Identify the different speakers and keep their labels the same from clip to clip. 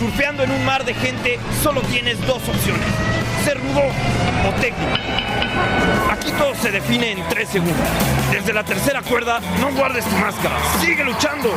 Speaker 1: Surfeando en un mar de gente, solo tienes dos opciones: ser rudo o técnico. Aquí todo se define en 3 segundos. Desde la tercera cuerda, no guardes tu máscara. ¡Sigue luchando!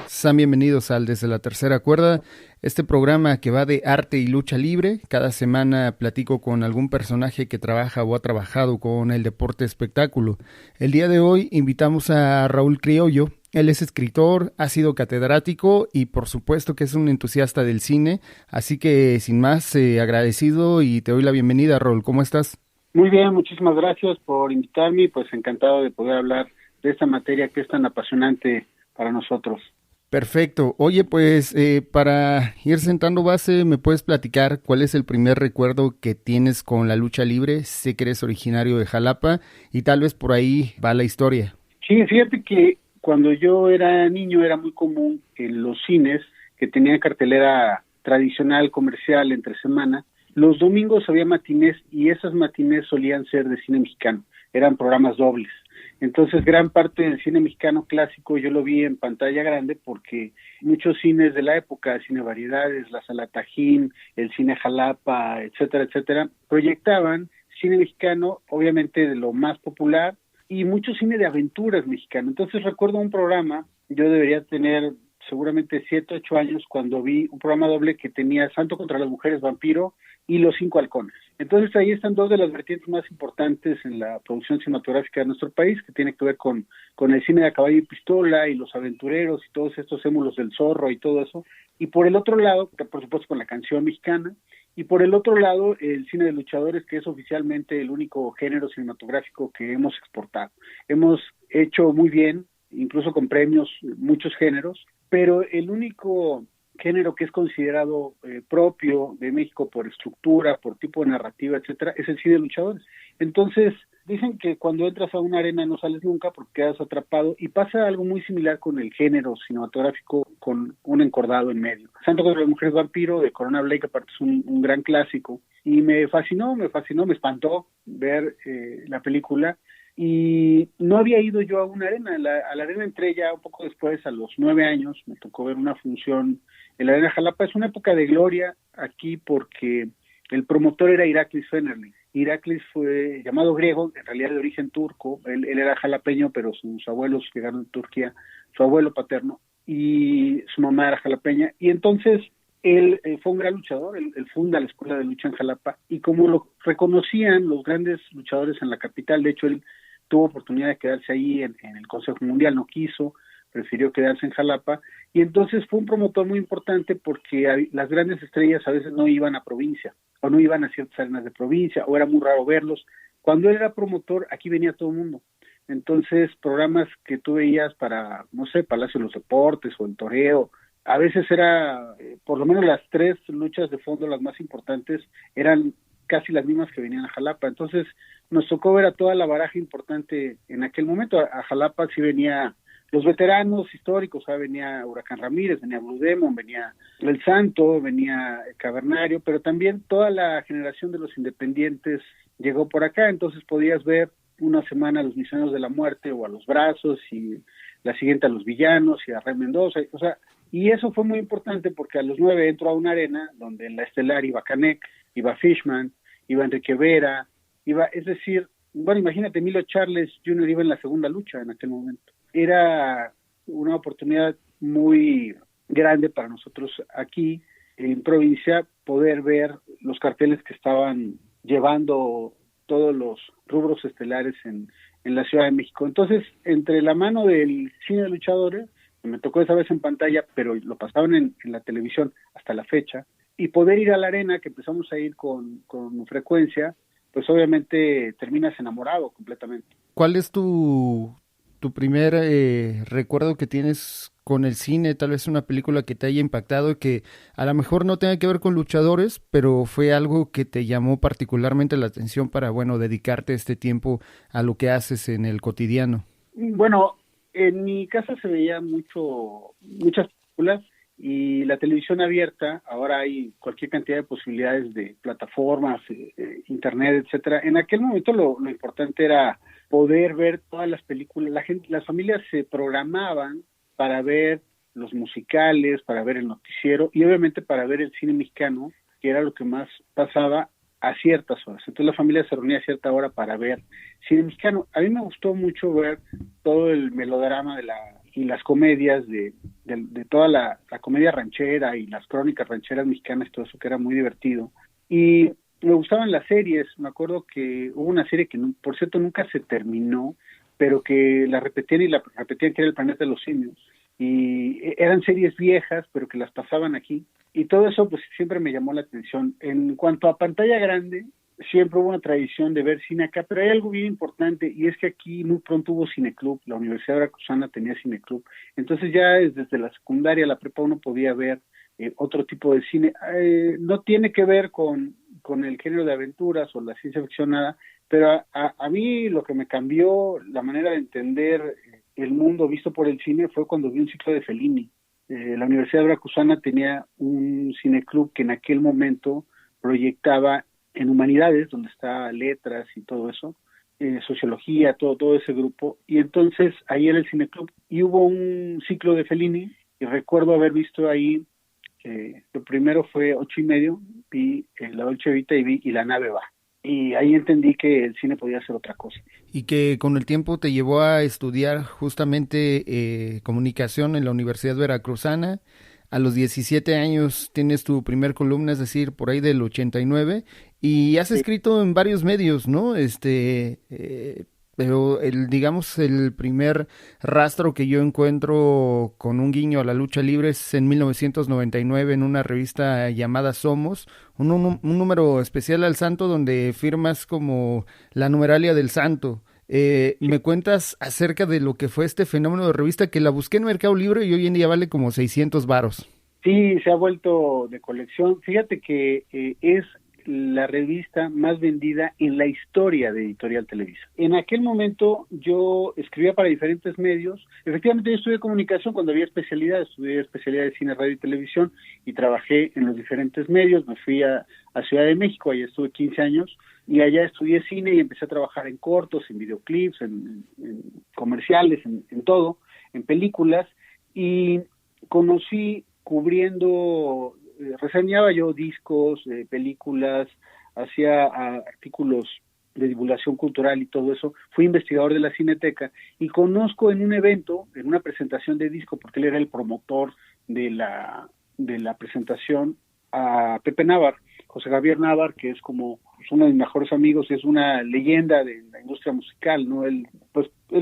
Speaker 2: Sean bienvenidos al Desde la Tercera Cuerda, este programa que va de arte y lucha libre. Cada semana platico con algún personaje que trabaja o ha trabajado con el deporte espectáculo. El día de hoy invitamos a Raúl Criollo. Él es escritor, ha sido catedrático y por supuesto que es un entusiasta del cine. Así que sin más, agradecido y te doy la bienvenida, Raúl. ¿Cómo estás?
Speaker 3: Muy bien, muchísimas gracias por invitarme, pues encantado de poder hablar de esta materia que es tan apasionante para nosotros.
Speaker 2: Perfecto. Oye, pues para ir sentando base, ¿me puedes platicar cuál es el primer recuerdo que tienes con la lucha libre? Sé que eres originario de Jalapa y tal vez por ahí va la historia.
Speaker 3: Sí, fíjate que cuando yo era niño era muy común en los cines que tenían cartelera tradicional, comercial, entre semana. Los domingos había matinés y esas matinés solían ser de cine mexicano, eran programas dobles. Entonces, gran parte del cine mexicano clásico yo lo vi en pantalla grande porque muchos cines de la época, Cine Variedades, la Sala Tajín, el Cine Jalapa, etcétera, proyectaban cine mexicano, obviamente de lo más popular, y mucho cine de aventuras mexicano. Entonces, recuerdo un programa, yo debería tener seguramente 7, 8 años, cuando vi un programa doble que tenía Santo contra las Mujeres Vampiro y Los Cinco Halcones. Entonces ahí están dos de las vertientes más importantes en la producción cinematográfica de nuestro país, que tiene que ver con el cine de a caballo y pistola y los aventureros y todos estos émulos del zorro y todo eso. Y por el otro lado, por supuesto con la canción mexicana, y por el otro lado el cine de luchadores, que es oficialmente el único género cinematográfico que hemos exportado. Hemos hecho muy bien, incluso con premios, muchos géneros, pero el único género que es considerado propio de México por estructura, por tipo de narrativa, etcétera, es el cine de luchadores. Entonces, dicen que cuando entras a una arena no sales nunca porque quedas atrapado, y pasa algo muy similar con el género cinematográfico, con un encordado en medio. Santo contra las Mujeres Vampiro, de Corona Blake, aparte es un gran clásico, y me fascinó, me espantó ver la película. Y no había ido yo a una arena. A la arena entré ya un poco después, a los 9 años, me tocó ver una función en la Arena Jalapa. Es una época de gloria aquí porque el promotor era Iraklis Fenerli. Iraklis fue llamado griego, en realidad de origen turco. Él era jalapeño, pero sus abuelos llegaron de Turquía, su abuelo paterno, y su mamá era jalapeña. Y entonces él fue un gran luchador, él funda la Escuela de Lucha en Jalapa, y como lo reconocían los grandes luchadores en la capital, de hecho él tuvo oportunidad de quedarse ahí en el Consejo Mundial, no quiso, prefirió quedarse en Jalapa, y entonces fue un promotor muy importante porque las grandes estrellas a veces no iban a provincia, o no iban a ciertas arenas de provincia, o era muy raro verlos. Cuando él era promotor, aquí venía todo el mundo. Entonces, programas que tú veías para, no sé, Palacio de los Deportes o el Toreo, a veces era, por lo menos las 3 luchas de fondo, las más importantes, eran casi las mismas que venían a Jalapa. Entonces nos tocó ver a toda la baraja importante en aquel momento. A Jalapa sí venía los veteranos históricos, venía Huracán Ramírez, venía Blue Demon, venía El Santo, venía Cavernario, pero también toda la generación de los independientes llegó por acá. Entonces podías ver una semana a los Misioneros de la Muerte o a Los Brazos, y la siguiente a los Villanos y a Rey Mendoza, y eso fue muy importante porque a los 9 entró a una arena donde en la estelar iba Canek, iba Fishman, iba Enrique Vera, es decir, bueno, imagínate, Milo Charles Jr. iba en la segunda lucha en aquel momento. Era una oportunidad muy grande para nosotros aquí en provincia poder ver los carteles que estaban llevando todos los rubros estelares en la Ciudad de México. Entonces, entre la mano del cine de luchadores, que me tocó esa vez en pantalla, pero lo pasaban en la televisión hasta la fecha, y poder ir a la arena, que empezamos a ir con frecuencia, pues obviamente terminas enamorado completamente.
Speaker 2: ¿Cuál es tu primer recuerdo que tienes con el cine? Tal vez una película que te haya impactado y que a lo mejor no tenga que ver con luchadores, pero fue algo que te llamó particularmente la atención para, bueno, dedicarte este tiempo a lo que haces en el cotidiano.
Speaker 3: Bueno, en mi casa se veía muchas películas, y la televisión abierta, ahora hay cualquier cantidad de posibilidades de plataformas, internet, etcétera. En aquel momento lo importante era poder ver todas las películas. Las familias se programaban para ver los musicales, para ver el noticiero y obviamente para ver el cine mexicano, que era lo que más pasaba a ciertas horas. Entonces la familia se reunía a cierta hora para ver cine mexicano. A mí me gustó mucho ver todo el melodrama y las comedias de toda la comedia ranchera y las crónicas rancheras mexicanas, todo eso que era muy divertido. Y me gustaban las series. Me acuerdo que hubo una serie que, por cierto, nunca se terminó, pero que la repetían que era El Planeta de los Simios. Y eran series viejas, pero que las pasaban aquí. Y todo eso, pues, siempre me llamó la atención. En cuanto a pantalla grande, siempre hubo una tradición de ver cine acá, pero hay algo bien importante, y es que aquí muy pronto hubo cineclub. La Universidad Veracruzana tenía cineclub. Entonces ya desde la secundaria, la prepa, uno podía ver otro tipo de cine. No tiene que ver con el género de aventuras o la ciencia ficción, nada, pero a mí lo que me cambió la manera de entender el mundo visto por el cine fue cuando vi un ciclo de Fellini. La Universidad Veracruzana tenía un cineclub que en aquel momento proyectaba en humanidades, donde está letras y todo eso, sociología, todo ese grupo, y entonces ahí era el cineclub, y hubo un ciclo de Fellini, y recuerdo haber visto ahí, lo primero fue 8:30, vi La Dolce Vita y La Nave Va, y ahí entendí que el cine podía ser otra cosa.
Speaker 2: Y que con el tiempo te llevó a estudiar justamente comunicación en la Universidad Veracruzana. A los 17 años tienes tu primer columna, es decir, por ahí del 89, y has escrito en varios medios, ¿no? Pero digamos, el primer rastro que yo encuentro con un guiño a la lucha libre es en 1999 en una revista llamada Somos, un número especial al santo donde firmas como la numeralia del santo. ¿Me cuentas acerca de lo que fue este fenómeno de revista que la busqué en Mercado Libre y hoy en día vale como 600 varos?
Speaker 3: Sí, se ha vuelto de colección. Fíjate que es la revista más vendida en la historia de Editorial Televisa. En aquel momento yo escribía para diferentes medios. Efectivamente, yo estudié comunicación cuando había estudié especialidad de cine, radio y televisión, y trabajé en los diferentes medios. Me fui a Ciudad de México, allá estuve 15 años, y allá estudié cine y empecé a trabajar en cortos, en videoclips, en comerciales, en todo, en películas, y conocí reseñaba yo discos, películas, hacía artículos de divulgación cultural y todo eso. Fui investigador de la Cineteca y conozco en un evento, en una presentación de disco, porque él era el promotor de la presentación, a Pepe Navar, José Javier Navar, que es como uno de mis mejores amigos, es una leyenda de la industria musical, ¿no? Él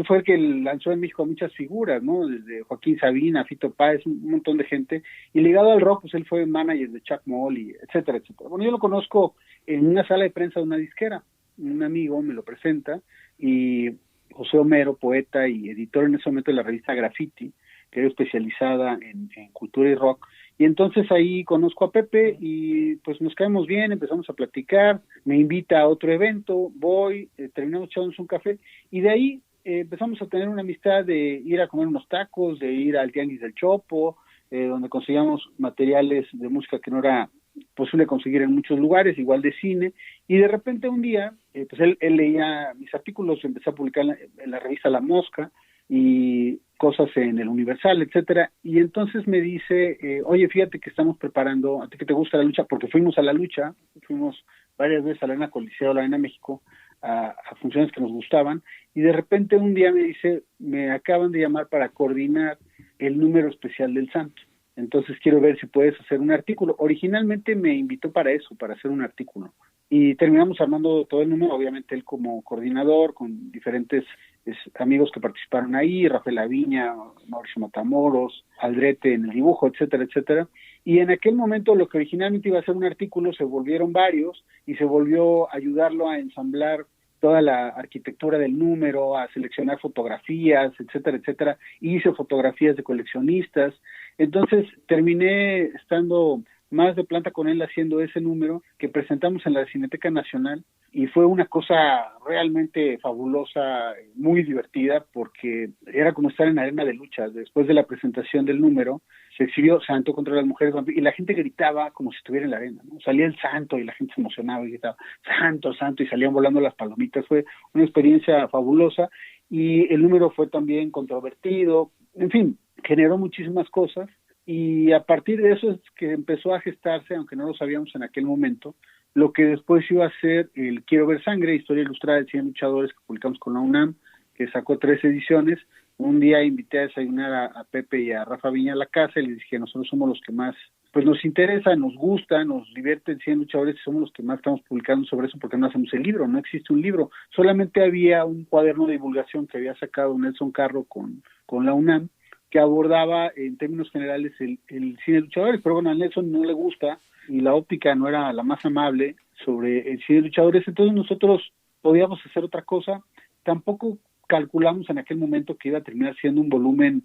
Speaker 3: fue el que lanzó en México a muchas figuras, ¿no? Desde Joaquín Sabina, Fito Páez, un montón de gente, y ligado al rock, pues él fue manager de Chuck Moll, y etcétera, etcétera. Bueno, yo lo conozco en una sala de prensa de una disquera, un amigo me lo presenta, y José Homero, poeta y editor en ese momento de la revista Graffiti, que era especializada en cultura y rock, y entonces ahí conozco a Pepe y pues nos caemos bien, empezamos a platicar, me invita a otro evento, voy, terminamos echándonos un café, y de ahí empezamos a tener una amistad de ir a comer unos tacos, de ir al Tianguis del Chopo, donde conseguíamos materiales de música que no era posible conseguir en muchos lugares, igual de cine, y de repente un día, pues él leía mis artículos, empecé a publicar en la revista La Mosca, y cosas en el Universal, etcétera, y entonces me dice, oye, fíjate que estamos preparando, a ti que te gusta la lucha, porque fuimos a la lucha, fuimos varias veces a la Arena Coliseo, a la Arena México, a funciones que nos gustaban, y de repente un día me dice, me acaban de llamar para coordinar el número especial del Santo, entonces quiero ver si puedes hacer un artículo. Originalmente me invitó para eso, para hacer un artículo, y terminamos armando todo el número, obviamente él como coordinador, con diferentes amigos que participaron ahí, Rafael Aviña, Mauricio Matamoros, Aldrete en el dibujo, etcétera, etcétera. Y en aquel momento lo que originalmente iba a ser un artículo se volvieron varios y se volvió a ayudarlo a ensamblar toda la arquitectura del número, a seleccionar fotografías, etcétera, etcétera. Hice fotografías de coleccionistas. Entonces terminé estando más de planta con él haciendo ese número que presentamos en la Cineteca Nacional, y fue una cosa realmente fabulosa, muy divertida, porque era como estar en arena de lucha. Después de la presentación del número, se exhibió Santo contra las mujeres y la gente gritaba como si estuviera en la arena, ¿no? Salía el santo y la gente se emocionaba y gritaba Santo, Santo, y salían volando las palomitas. Fue una experiencia fabulosa y el número fue también controvertido, en fin, generó muchísimas cosas y a partir de eso es que empezó a gestarse, aunque no lo sabíamos en aquel momento, lo que después iba a ser el Quiero ver sangre, historia ilustrada de 100 luchadores que publicamos con la UNAM, que sacó 3 ediciones. Un día invité a desayunar a Pepe y a Rafa Viña a la casa y les dije, nosotros somos los que más, pues nos interesa, nos gusta, nos divierten 100 luchadores y somos los que más estamos publicando sobre eso porque no hacemos el libro, no existe un libro. Solamente había un cuaderno de divulgación que había sacado Nelson Carro con la UNAM que abordaba en términos generales el cine de luchadores, pero bueno, a Nelson no le gusta y la óptica no era la más amable sobre el cine de luchadores, entonces nosotros podíamos hacer otra cosa. Tampoco calculamos en aquel momento que iba a terminar siendo un volumen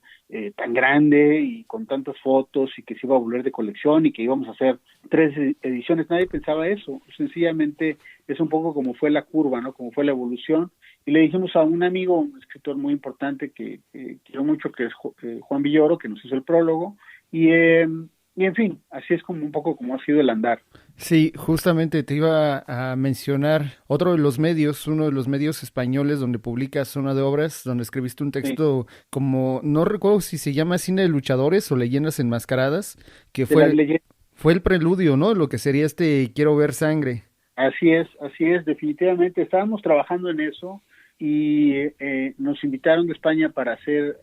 Speaker 3: tan grande y con tantas fotos y que se iba a volver de colección y que íbamos a hacer 3 ediciones. Nadie pensaba eso. Sencillamente es un poco como fue la curva, ¿no? Como fue la evolución. Y le dijimos a un amigo, un escritor muy importante que quiero mucho, que es Juan Villoro, que nos hizo el prólogo. Y en fin, así es como un poco como ha sido el andar.
Speaker 2: Sí, justamente te iba a mencionar uno de los medios españoles donde publicas Zona de Obras, donde escribiste un texto como, no recuerdo si se llama Cine de Luchadores o Leyendas Enmascaradas, que fue el preludio, ¿no? Lo que sería Quiero ver sangre.
Speaker 3: Así es, definitivamente. Estábamos trabajando en eso y nos invitaron de España para hacer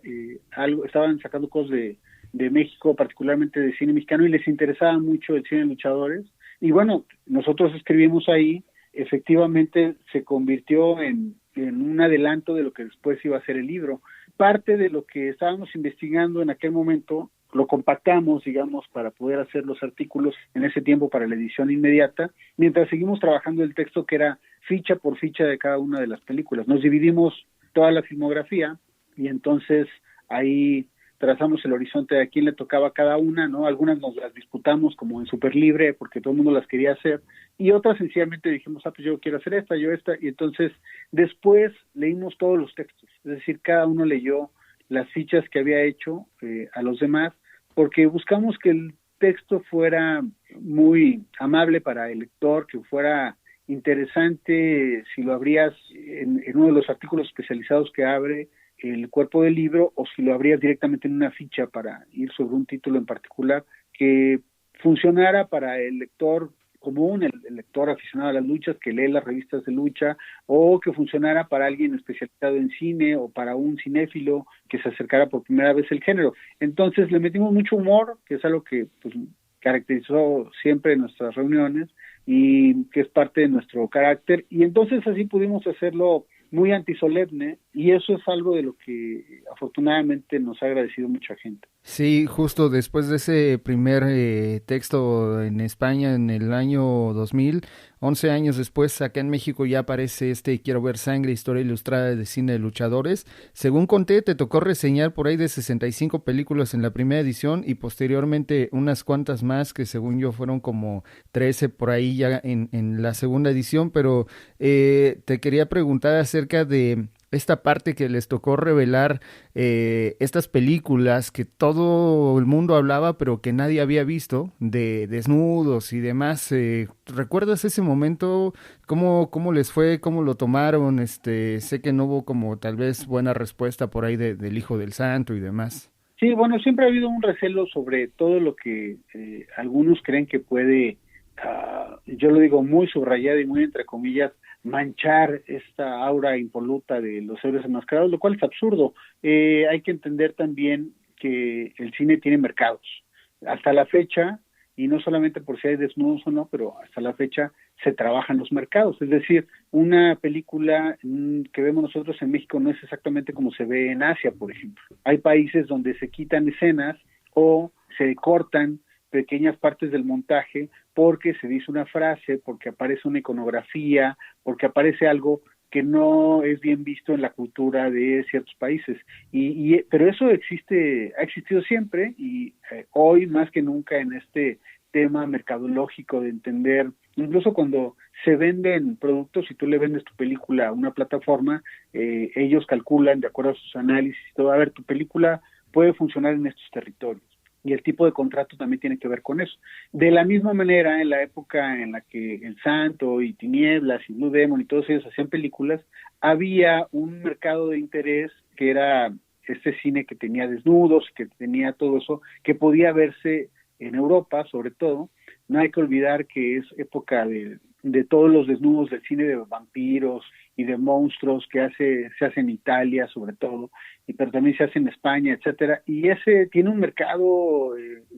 Speaker 3: algo, estaban sacando cosas de México, particularmente de cine mexicano, y les interesaba mucho el cine de luchadores. Y bueno, nosotros escribimos ahí, efectivamente se convirtió en un adelanto de lo que después iba a ser el libro. Parte de lo que estábamos investigando en aquel momento lo compactamos, digamos, para poder hacer los artículos en ese tiempo para la edición inmediata, mientras seguimos trabajando el texto que era ficha por ficha de cada una de las películas. Nos dividimos toda la filmografía y entonces ahí trazamos el horizonte de a quién le tocaba cada una, ¿no? Algunas nos las disputamos como en Super Libre porque todo el mundo las quería hacer y otras sencillamente dijimos, pues yo quiero hacer esta, yo esta, y entonces después leímos todos los textos, es decir, cada uno leyó las fichas que había hecho a los demás, porque buscamos que el texto fuera muy amable para el lector, que fuera interesante si lo abrías en uno de los artículos especializados que abre el cuerpo del libro o si lo abrías directamente en una ficha para ir sobre un título en particular, que funcionara para el lector común, el lector aficionado a las luchas que lee las revistas de lucha, o que funcionara para alguien especializado en cine o para un cinéfilo que se acercara por primera vez al género. Entonces le metimos mucho humor, que es algo que pues caracterizó siempre nuestras reuniones y que es parte de nuestro carácter, y entonces así pudimos hacerlo muy antisolemne, y eso es algo de lo que afortunadamente nos ha agradecido mucha gente.
Speaker 2: Sí, justo después de ese primer texto en España en el año 2000, 11 años después, acá en México ya aparece Quiero ver sangre, historia ilustrada de cine de luchadores. Según conté, te tocó reseñar por ahí de 65 películas en la primera edición y posteriormente unas cuantas más que según yo fueron como 13 por ahí ya en la segunda edición, pero te quería preguntar acerca de esta parte que les tocó revelar estas películas que todo el mundo hablaba pero que nadie había visto, de desnudos y demás. ¿Recuerdas ese momento? ¿Cómo les fue? ¿Cómo lo tomaron? Sé que no hubo como tal vez buena respuesta por ahí del Hijo del Santo y demás.
Speaker 3: Sí, bueno, siempre ha habido un recelo sobre todo lo que algunos creen que puede, yo lo digo muy subrayado y muy entre comillas, manchar esta aura impoluta de los héroes enmascarados, lo cual es absurdo. Hay que entender también que el cine tiene mercados. Hasta la fecha, y no solamente por si hay desnudos o no, pero hasta la fecha se trabajan los mercados. Es decir, una película que vemos nosotros en México no es exactamente como se ve en Asia, por ejemplo. Hay países donde se quitan escenas o se cortan pequeñas partes del montaje porque se dice una frase, porque aparece una iconografía, porque aparece algo que no es bien visto en la cultura de ciertos países. Pero eso ha existido siempre y hoy más que nunca en este tema mercadológico de entender, incluso cuando se venden productos y tú le vendes tu película a una plataforma, ellos calculan de acuerdo a sus análisis y todo, a ver, tu película puede funcionar en estos territorios. y el tipo de contrato también tiene que ver con eso. De la misma manera, en la época en la que El Santo y Tinieblas y Blue Demon y todos ellos hacían películas, había un mercado de interés que era este cine que tenía desnudos, que tenía todo eso, que podía verse en Europa, sobre todo. No hay que olvidar que es época de todos los desnudos del cine de vampiros y de monstruos que se hace en Italia, sobre todo, pero también se hace en España, etcétera. Y ese tiene un mercado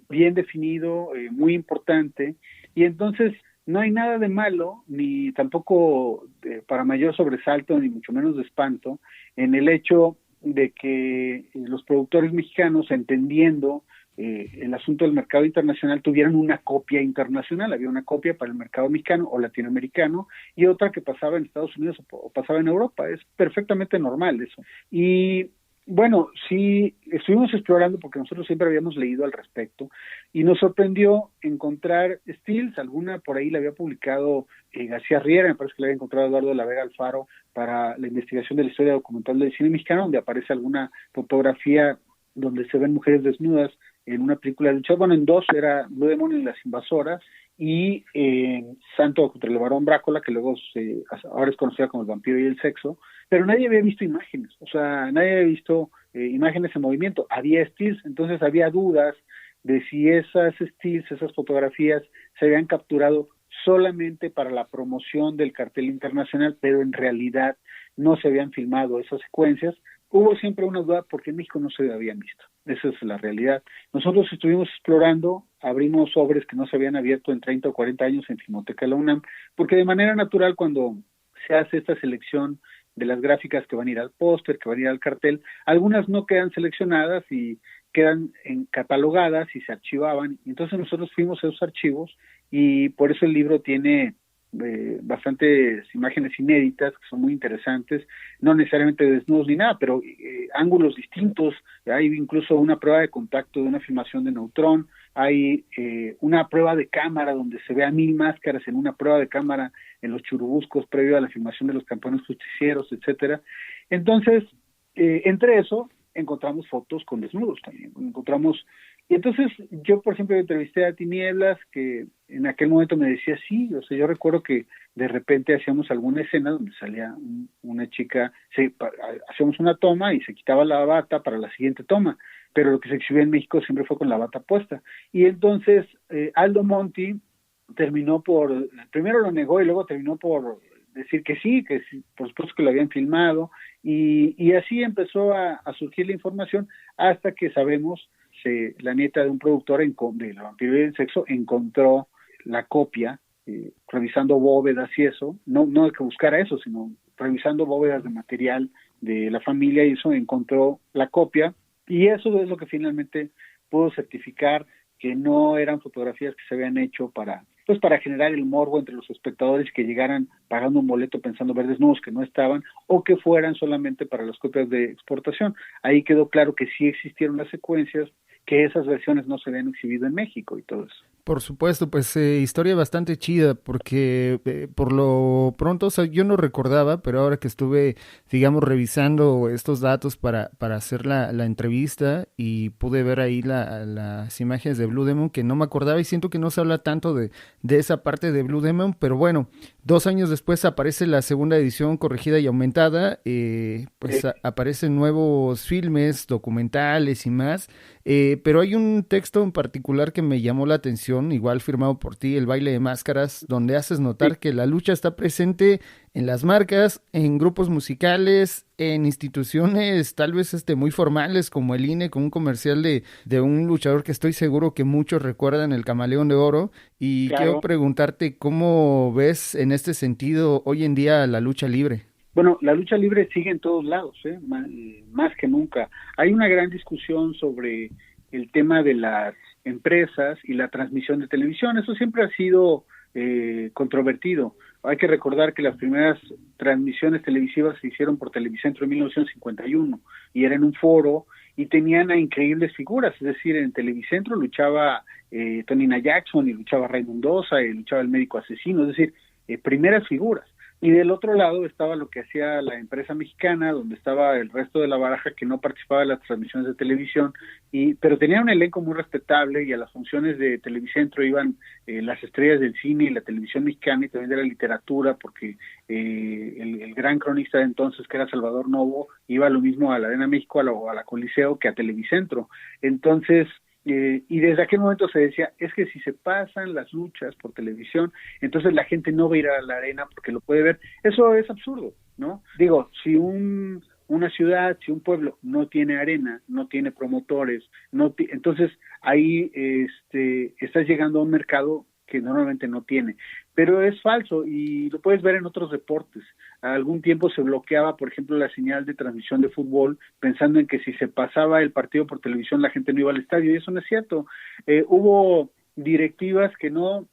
Speaker 3: bien definido, muy importante, y entonces no hay nada de malo, ni tampoco para mayor sobresalto, ni mucho menos de espanto, en el hecho de que los productores mexicanos, entendiendo el asunto del mercado internacional, tuvieran una copia internacional. Había una copia para el mercado mexicano o latinoamericano y otra que pasaba en Estados Unidos o pasaba en Europa. Es perfectamente normal eso. Y bueno, sí, estuvimos explorando porque nosotros siempre habíamos leído al respecto y nos sorprendió encontrar stills. Alguna por ahí la había publicado García Riera, me parece que la había encontrado Eduardo de la Vega Alfaro para la investigación de la historia documental del cine mexicano, donde aparece alguna fotografía donde se ven mujeres desnudas en una película de lucha. Bueno, en dos era Blue Demon y Las Invasoras, y Santo contra el Barón Brácula, que luego ahora es conocida como El Vampiro y el Sexo, pero nadie había visto imágenes, o sea, nadie había visto imágenes en movimiento. Había stills, entonces había dudas de si esas stills, esas fotografías, se habían capturado solamente para la promoción del cartel internacional, pero en realidad no se habían filmado esas secuencias. Hubo siempre una duda porque en México no se habían visto. Esa es la realidad. Nosotros estuvimos explorando, abrimos sobres que no se habían abierto en 30 o 40 años en Filmoteca de la UNAM, porque de manera natural, cuando se hace esta selección de las gráficas que van a ir al póster, que van a ir al cartel, algunas no quedan seleccionadas y quedan catalogadas y se archivaban. Entonces nosotros fuimos a esos archivos y por eso el libro tiene bastantes imágenes inéditas que son muy interesantes, no necesariamente desnudos ni nada, pero ángulos distintos. Hay incluso una prueba de contacto de una filmación de Neutrón, hay una prueba de cámara donde se ve a 1000 máscaras en una prueba de cámara en los Churubuscos previo a la filmación de Los Campeones Justicieros, etcétera. Entonces, entre eso encontramos fotos con desnudos también, y entonces yo, por ejemplo, entrevisté a Tinieblas, que en aquel momento me decía sí, o sea, yo recuerdo que de repente hacíamos alguna escena donde salía una chica, hacíamos una toma y se quitaba la bata para la siguiente toma, pero lo que se exhibió en México siempre fue con la bata puesta. Y entonces Aldo Monti primero lo negó y luego terminó por decir que sí, por supuesto que lo habían filmado, y así empezó a surgir la información hasta que sabemos, la nieta de un productor de La Vampiro y el Sexo encontró la copia, revisando bóvedas y eso, no de que buscara eso, sino revisando bóvedas de material de la familia, y eso encontró la copia, y eso es lo que finalmente pudo certificar que no eran fotografías que se habían hecho para generar el morbo entre los espectadores, que llegaran pagando un boleto pensando ver desnudos que no estaban, o que fueran solamente para las copias de exportación. Ahí quedó claro que sí existieron las secuencias, que esas versiones no se habían exhibido en México y todo eso.
Speaker 2: Por supuesto, pues historia bastante chida, porque por lo pronto, o sea, yo no recordaba, pero ahora que estuve, digamos, revisando estos datos para hacer la entrevista, y pude ver ahí las imágenes de Blue Demon, que no me acordaba, y siento que no se habla tanto de esa parte de Blue Demon, pero bueno, 2 años después aparece la segunda edición corregida y aumentada, aparecen nuevos filmes, documentales y más, pero hay un texto en particular que me llamó la atención, igual firmado por ti, El baile de máscaras, donde haces notar que la lucha está presente en las marcas, en grupos musicales, en instituciones tal vez muy formales como el INE, con un comercial de un luchador que estoy seguro que muchos recuerdan, el Camaleón de Oro, y claro, quiero preguntarte cómo ves en este sentido hoy en día la lucha libre.
Speaker 3: Bueno, la lucha libre sigue en todos lados, más que nunca. Hay una gran discusión sobre el tema de las empresas y la transmisión de televisión. Eso siempre ha sido controvertido. Hay que recordar que las primeras transmisiones televisivas se hicieron por Televicentro en 1951 y era en un foro y tenían a increíbles figuras. Es decir, en Televicentro luchaba Tonina Jackson, y luchaba Ray Mendoza, y luchaba el médico asesino, es decir, primeras figuras. Y del otro lado estaba lo que hacía la empresa mexicana, donde estaba el resto de la baraja que no participaba en las transmisiones de televisión, pero tenía un elenco muy respetable, y a las funciones de Televicentro iban las estrellas del cine y la televisión mexicana, y también de la literatura, porque el gran cronista de entonces, que era Salvador Novo, iba lo mismo a la Arena México, a la Coliseo, que a Televicentro. Entonces, y desde aquel momento se decía, es que si se pasan las luchas por televisión, entonces la gente no va a ir a la arena porque lo puede ver. Eso es absurdo, ¿no? Digo, si una ciudad, si un pueblo no tiene arena, no tiene promotores, entonces ahí estás llegando a un mercado que normalmente no tiene. Pero es falso, y lo puedes ver en otros deportes. Algún tiempo se bloqueaba, por ejemplo, la señal de transmisión de fútbol, pensando en que si se pasaba el partido por televisión la gente no iba al estadio, y eso no es cierto. Hubo directivas que no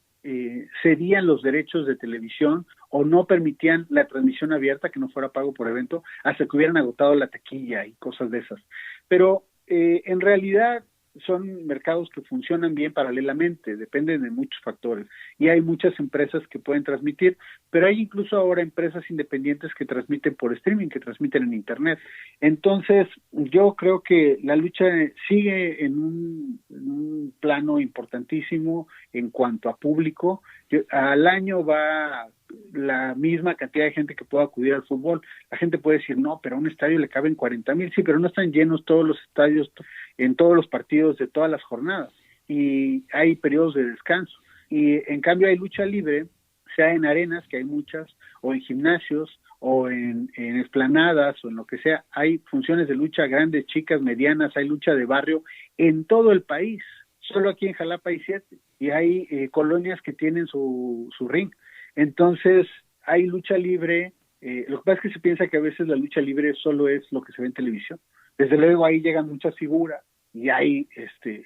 Speaker 3: cedían los derechos de televisión o no permitían la transmisión abierta, que no fuera pago por evento, hasta que hubieran agotado la taquilla y cosas de esas. Pero en realidad son mercados que funcionan bien paralelamente, dependen de muchos factores, y hay muchas empresas que pueden transmitir, pero hay incluso ahora empresas independientes que transmiten por streaming, que transmiten en internet. Entonces yo creo que la lucha sigue en un plano importantísimo en cuanto a público. Al año va la misma cantidad de gente que pueda acudir al fútbol. La gente puede decir, no, pero a un estadio le caben 40,000, sí, pero no están llenos todos los estadios en todos los partidos de todas las jornadas, y hay periodos de descanso. Y en cambio hay lucha libre, sea en arenas, que hay muchas, o en gimnasios, o en explanadas, o en lo que sea. Hay funciones de lucha grandes, chicas, medianas, hay lucha de barrio en todo el país. Solo aquí en Jalapa hay 7, y hay colonias que tienen su ring. Entonces hay lucha libre. Lo que pasa es que se piensa que a veces la lucha libre solo es lo que se ve en televisión. Desde luego ahí llegan muchas figuras, y hay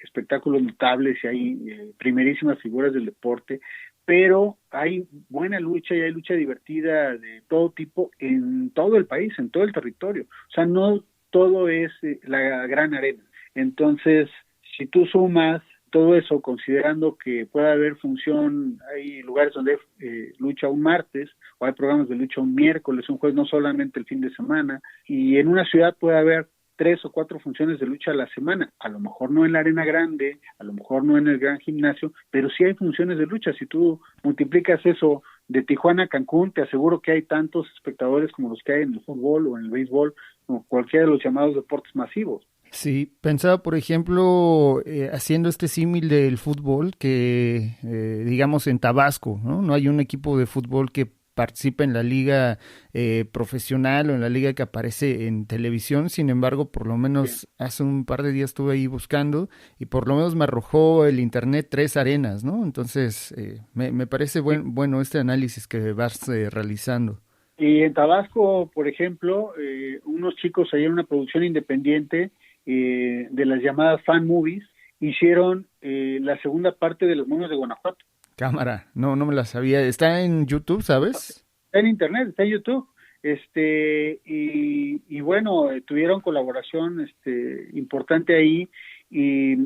Speaker 3: espectáculos notables, y hay primerísimas figuras del deporte, pero hay buena lucha y hay lucha divertida de todo tipo en todo el país, en todo el territorio. O sea, no todo es la gran arena. Entonces, si tú sumas todo eso, considerando que puede haber función, hay lugares donde hay lucha un martes, o hay programas de lucha un miércoles, un jueves, no solamente el fin de semana, y en una ciudad puede haber 3 o 4 funciones de lucha a la semana, a lo mejor no en la arena grande, a lo mejor no en el gran gimnasio, pero sí hay funciones de lucha. Si tú multiplicas eso de Tijuana a Cancún, te aseguro que hay tantos espectadores como los que hay en el fútbol o en el béisbol, o cualquiera de los llamados deportes masivos.
Speaker 2: Sí, pensaba, por ejemplo, haciendo este símil del fútbol, que digamos en Tabasco, ¿no? No hay un equipo de fútbol que participa en la liga profesional o en la liga que aparece en televisión. Sin embargo, por lo menos hace un par de días estuve ahí buscando, y por lo menos me arrojó el internet 3 arenas, ¿no? Entonces, me parece bueno este análisis que vas realizando.
Speaker 3: Y en Tabasco, por ejemplo, unos chicos ahí en una producción independiente de las llamadas fan movies, hicieron la segunda parte de Los Momios de Guanajuato.
Speaker 2: Cámara, no me la sabía. Está en YouTube, ¿sabes?
Speaker 3: Está en internet, está en YouTube. Y bueno, tuvieron colaboración importante ahí, y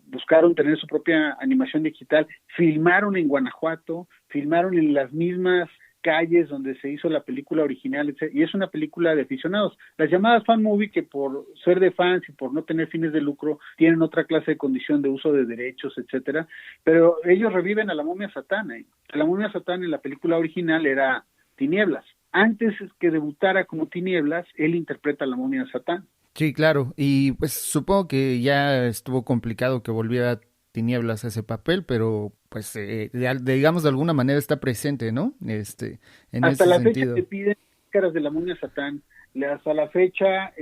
Speaker 3: buscaron tener su propia animación digital, filmaron en Guanajuato, filmaron en las mismas calles donde se hizo la película original, etc. Y es una película de aficionados. Las llamadas fan movie, que por ser de fans y por no tener fines de lucro, tienen otra clase de condición de uso de derechos, etcétera, pero ellos reviven a la momia Satán. La momia Satán en la película original era Tinieblas. Antes que debutara como Tinieblas, él interpreta a la momia Satán.
Speaker 2: Sí, claro, y pues supongo que ya estuvo complicado que volviera Tinieblas a ese papel, pero pues digamos de alguna manera está presente, ¿no? En
Speaker 3: hasta
Speaker 2: ese
Speaker 3: la
Speaker 2: sentido.
Speaker 3: fecha te piden caras de la momia Satán. Hasta la fecha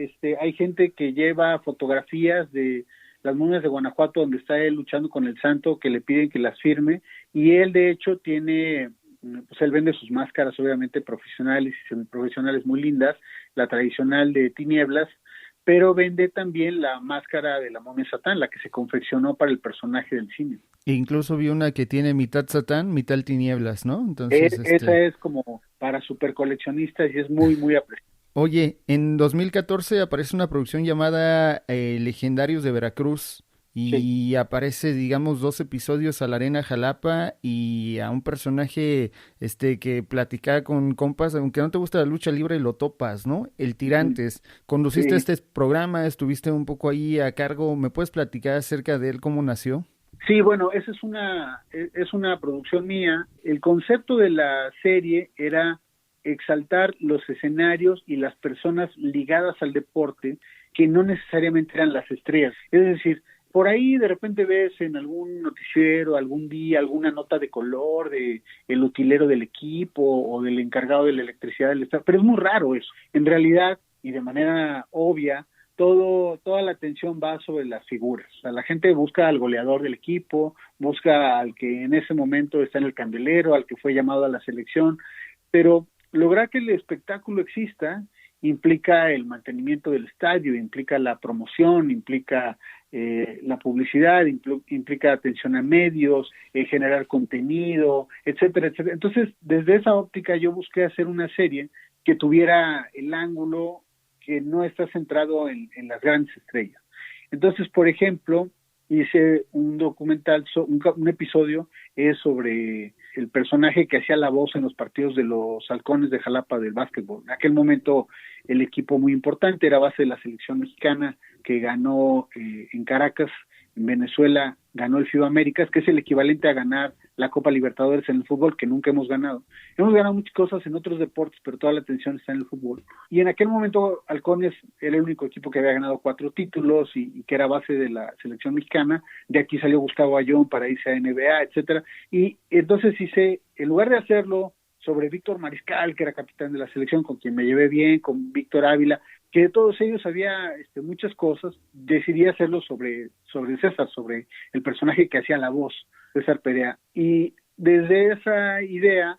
Speaker 3: hay gente que lleva fotografías de las momias de Guanajuato donde está él luchando con el santo, que le piden que las firme, y él de hecho tiene, pues él vende sus máscaras obviamente profesionales y semiprofesionales muy lindas, la tradicional de Tinieblas, pero vende también la máscara de la momia Satán, la que se confeccionó para el personaje del cine.
Speaker 2: E incluso vi una que tiene mitad Satán, mitad Tinieblas, ¿no? Entonces,
Speaker 3: esa es como para super coleccionistas y es muy, muy apreciada.
Speaker 2: Oye, en 2014 aparece una producción llamada Legendarios de Veracruz, y aparece, digamos, 2 episodios a la Arena Jalapa y a un personaje que platicaba con compas, aunque no te gusta la lucha libre, lo topas, ¿no? El Tirantes. Conduciste este programa, estuviste un poco ahí a cargo. ¿Me puedes platicar acerca de él, cómo nació?
Speaker 3: Sí, bueno, esa es una producción mía. El concepto de la serie era exaltar los escenarios y las personas ligadas al deporte que no necesariamente eran las estrellas. Es decir, por ahí de repente ves en algún noticiero, algún día, alguna nota de color de el utilero del equipo o del encargado de la electricidad del estado, pero es muy raro eso. En realidad, y de manera obvia, toda la atención va sobre las figuras. O sea, la gente busca al goleador del equipo, busca al que en ese momento está en el candelero, al que fue llamado a la selección, pero lograr que el espectáculo exista implica el mantenimiento del estadio, implica la promoción, implica la publicidad, implica atención a medios, generar contenido, etcétera, etcétera. Entonces, desde esa óptica yo busqué hacer una serie que tuviera el ángulo que no está centrado en las grandes estrellas. Entonces, por ejemplo, hice un documental, un episodio sobre el personaje que hacía la voz en los partidos de los Halcones de Jalapa del básquetbol. En aquel momento el equipo muy importante era base de la selección mexicana que ganó en Caracas, en Venezuela, ganó el FIBA Américas, que es el equivalente a ganar la Copa Libertadores en el fútbol, que nunca hemos ganado. Hemos ganado muchas cosas en otros deportes, pero toda la atención está en el fútbol. Y en aquel momento Halcones era el único equipo que había ganado 4 títulos y que era base de la selección mexicana. De aquí salió Gustavo Ayón para irse a NBA, etcétera. Y entonces hice, en lugar de hacerlo sobre Víctor Mariscal, que era capitán de la selección, con quien me llevé bien, con Víctor Ávila, que de todos ellos había muchas cosas, decidí hacerlo sobre César, sobre el personaje que hacía la voz, César Perea. Y desde esa idea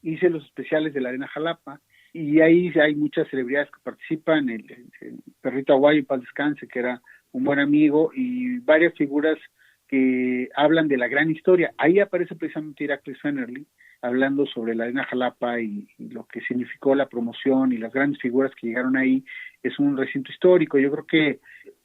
Speaker 3: hice los especiales de la Arena Jalapa, y ahí hay muchas celebridades que participan, el Perrito Aguayo, paz descanse, que era un buen amigo, y varias figuras que hablan de la gran historia. Ahí aparece precisamente Iraklis Fenerly, hablando sobre la Arena Jalapa y lo que significó la promoción y las grandes figuras que llegaron ahí. Es un recinto histórico. Yo creo que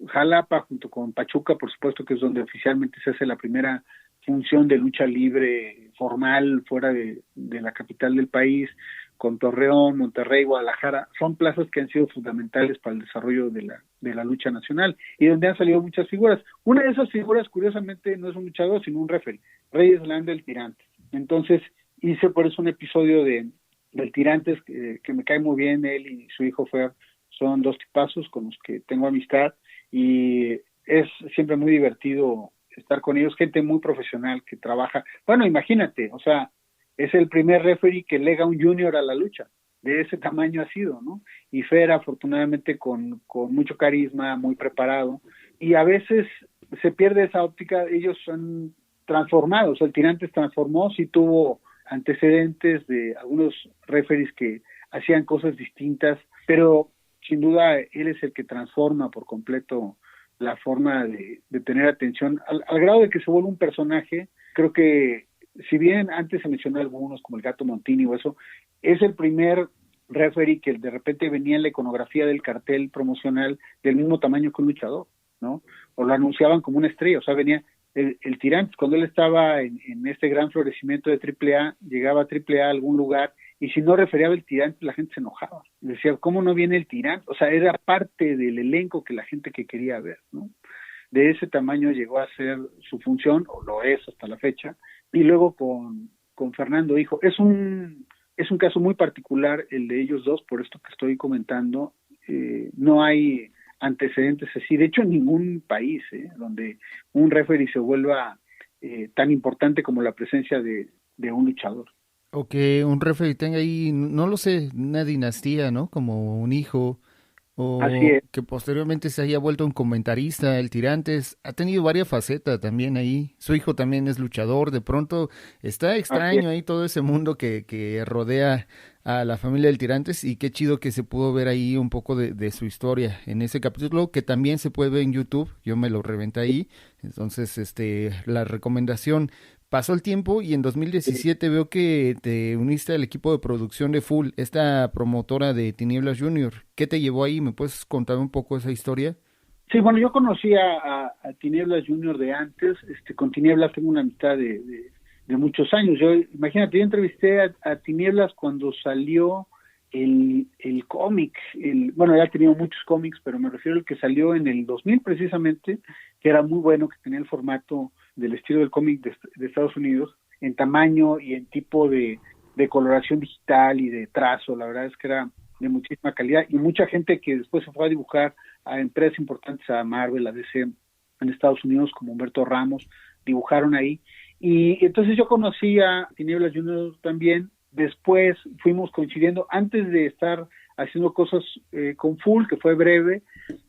Speaker 3: Jalapa, junto con Pachuca, por supuesto, que es donde oficialmente se hace la primera función de lucha libre formal fuera de la capital del país, con Torreón, Monterrey, Guadalajara, son plazas que han sido fundamentales para el desarrollo de la lucha nacional y donde han salido muchas figuras. Una de esas figuras, curiosamente, no es un luchador, sino un referee, Reyes Landa, el Tirante. Entonces, hice por eso un episodio del Tirantes que me cae muy bien. Él y su hijo Fer son 2 tipazos con los que tengo amistad y es siempre muy divertido estar con ellos, gente muy profesional que trabaja. Bueno, imagínate, o sea, es el primer referee que lega un junior a la lucha, de ese tamaño ha sido, ¿no? Y Fer, afortunadamente, con mucho carisma, muy preparado, y a veces se pierde esa óptica. Ellos son transformados, el Tirantes transformó, sí tuvo antecedentes de algunos referees que hacían cosas distintas, pero sin duda él es el que transforma por completo la forma de tener atención, al grado de que se vuelve un personaje. Creo que, si bien antes se mencionó algunos como el Gato Montini o eso, es el primer referee que de repente venía en la iconografía del cartel promocional del mismo tamaño que un luchador, ¿no? O lo anunciaban como una estrella, o sea, venía el Tirantes, cuando él estaba en este gran florecimiento de AAA, llegaba a AAA a algún lugar, y si no refería el Tirantes, la gente se enojaba. Decía, ¿cómo no viene el Tirantes? O sea, era parte del elenco que la gente que quería ver, ¿no? De ese tamaño llegó a ser su función, o lo es hasta la fecha, y luego con Fernando Hijo. Es un caso muy particular el de ellos dos, por esto que estoy comentando. No hay antecedentes así, de hecho en ningún país donde un referee se vuelva tan importante como la presencia de un luchador.
Speaker 2: O que un referee tenga ahí, no lo sé, una dinastía, ¿no? Como un hijo, o que posteriormente se haya vuelto un comentarista. El Tirantes ha tenido varias facetas también ahí. Su hijo también es luchador. De pronto está extraño ahí todo ese mundo que rodea a la familia del Tirantes, y qué chido que se pudo ver ahí un poco de su historia en ese capítulo, que también se puede ver en YouTube. Yo me lo reventé ahí. Entonces, la recomendación. Pasó el tiempo y en 2017 veo que te uniste al equipo de producción de Full, esta promotora de Tinieblas Junior. ¿Qué te llevó ahí? ¿Me puedes contar un poco esa historia?
Speaker 3: Sí, bueno, yo conocí a Tinieblas Junior de antes. Con Tinieblas tengo una amistad de muchos años. Imagínate, yo entrevisté a Tinieblas cuando salió el cómic. Bueno, ya ha tenido muchos cómics, pero me refiero al que salió en el 2000 precisamente, que era muy bueno, que tenía el formato del estilo del cómic de Estados Unidos, en tamaño y en tipo de coloración digital y de trazo. La verdad es que era de muchísima calidad, y mucha gente que después se fue a dibujar a empresas importantes, a Marvel, a DC en Estados Unidos, como Humberto Ramos, dibujaron ahí. Y entonces yo conocí a Tinieblas Junior también. Después fuimos coincidiendo, antes de estar haciendo cosas con Full, que fue breve,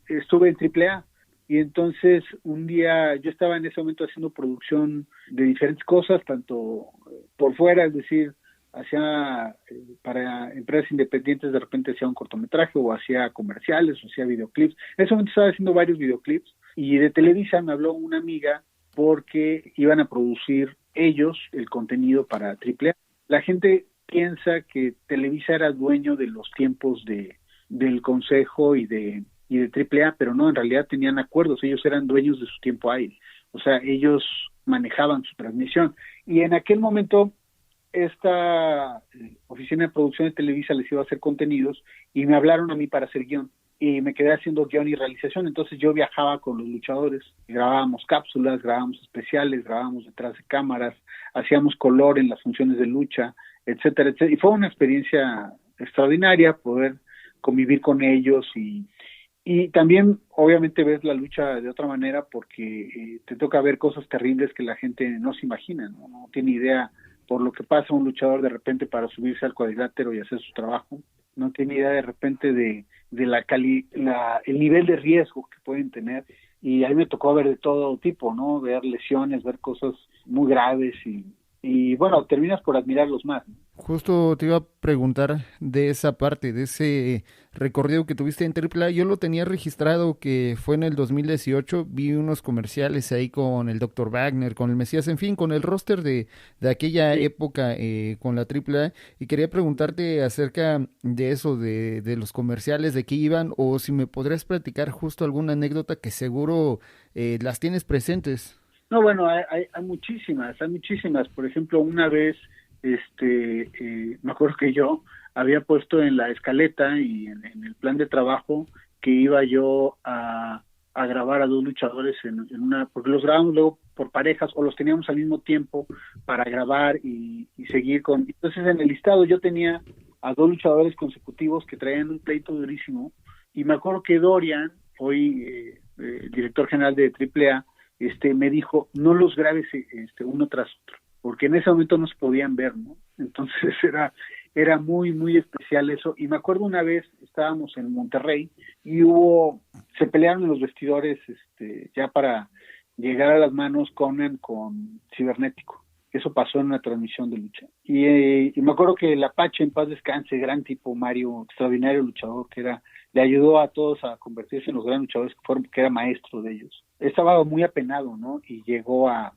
Speaker 3: estuve en AAA. Y entonces un día yo estaba en ese momento haciendo producción de diferentes cosas, tanto por fuera, es decir, hacía para empresas independientes, de repente hacía un cortometraje o hacía comerciales o hacía videoclips. En ese momento estaba haciendo varios videoclips, y de Televisa me habló una amiga porque iban a producir ellos el contenido para AAA. La gente piensa que Televisa era dueño de los tiempos del Consejo y de AAA, pero no, en realidad tenían acuerdos. Ellos eran dueños de su tiempo aire, o sea, ellos manejaban su transmisión. Y en aquel momento esta oficina de producción de Televisa les iba a hacer contenidos, y me hablaron a mí para hacer guión, y me quedé haciendo guión y realización. Entonces yo viajaba con los luchadores, grabábamos cápsulas, grabábamos especiales, grabábamos detrás de cámaras, hacíamos color en las funciones de lucha, etcétera, etcétera. Y fue una experiencia extraordinaria poder convivir con ellos, y también obviamente ves la lucha de otra manera, porque te toca ver cosas terribles que la gente no se imagina, no tiene idea por lo que pasa un luchador de repente para subirse al cuadrilátero y hacer su trabajo. No tiene idea de repente de el nivel de riesgo que pueden tener. Y a mí me tocó ver de todo tipo, ¿no? Ver lesiones, ver cosas muy graves, y bueno, terminas por admirarlos más, ¿no?
Speaker 2: Justo te iba a preguntar de esa parte, de ese recorrido que tuviste en AAA. Yo lo tenía registrado que fue en el 2018, vi unos comerciales ahí con el Dr. Wagner, con el Mesías, en fin, con el roster de aquella
Speaker 3: Sí.
Speaker 2: época con la AAA, y quería preguntarte acerca de eso, de los comerciales, de qué iban, o si me podrías platicar justo alguna anécdota que seguro las tienes presentes.
Speaker 3: No, bueno, hay muchísimas, hay muchísimas. Por ejemplo, una vez, me acuerdo que yo había puesto en la escaleta y en el plan de trabajo que iba yo a grabar a dos luchadores en una, porque los grabamos luego por parejas o los teníamos al mismo tiempo para grabar y seguir con. Entonces en el listado yo tenía a dos luchadores consecutivos que traían un pleito durísimo, y me acuerdo que Dorian, hoy director general de AAA, me dijo, no los grabes uno tras otro, porque en ese momento no se podían ver, ¿no? Entonces era muy, muy especial eso. Y me acuerdo una vez, estábamos en Monterrey, y se pelearon en los vestidores, ya para llegar a las manos Conan con Cibernético. Eso pasó en una transmisión de lucha. Y me acuerdo que el Apache, en paz descanse, gran tipo, Mario, extraordinario luchador, le ayudó a todos a convertirse en los gran luchadores que era maestro de ellos. Estaba muy apenado, ¿no? Y llegó a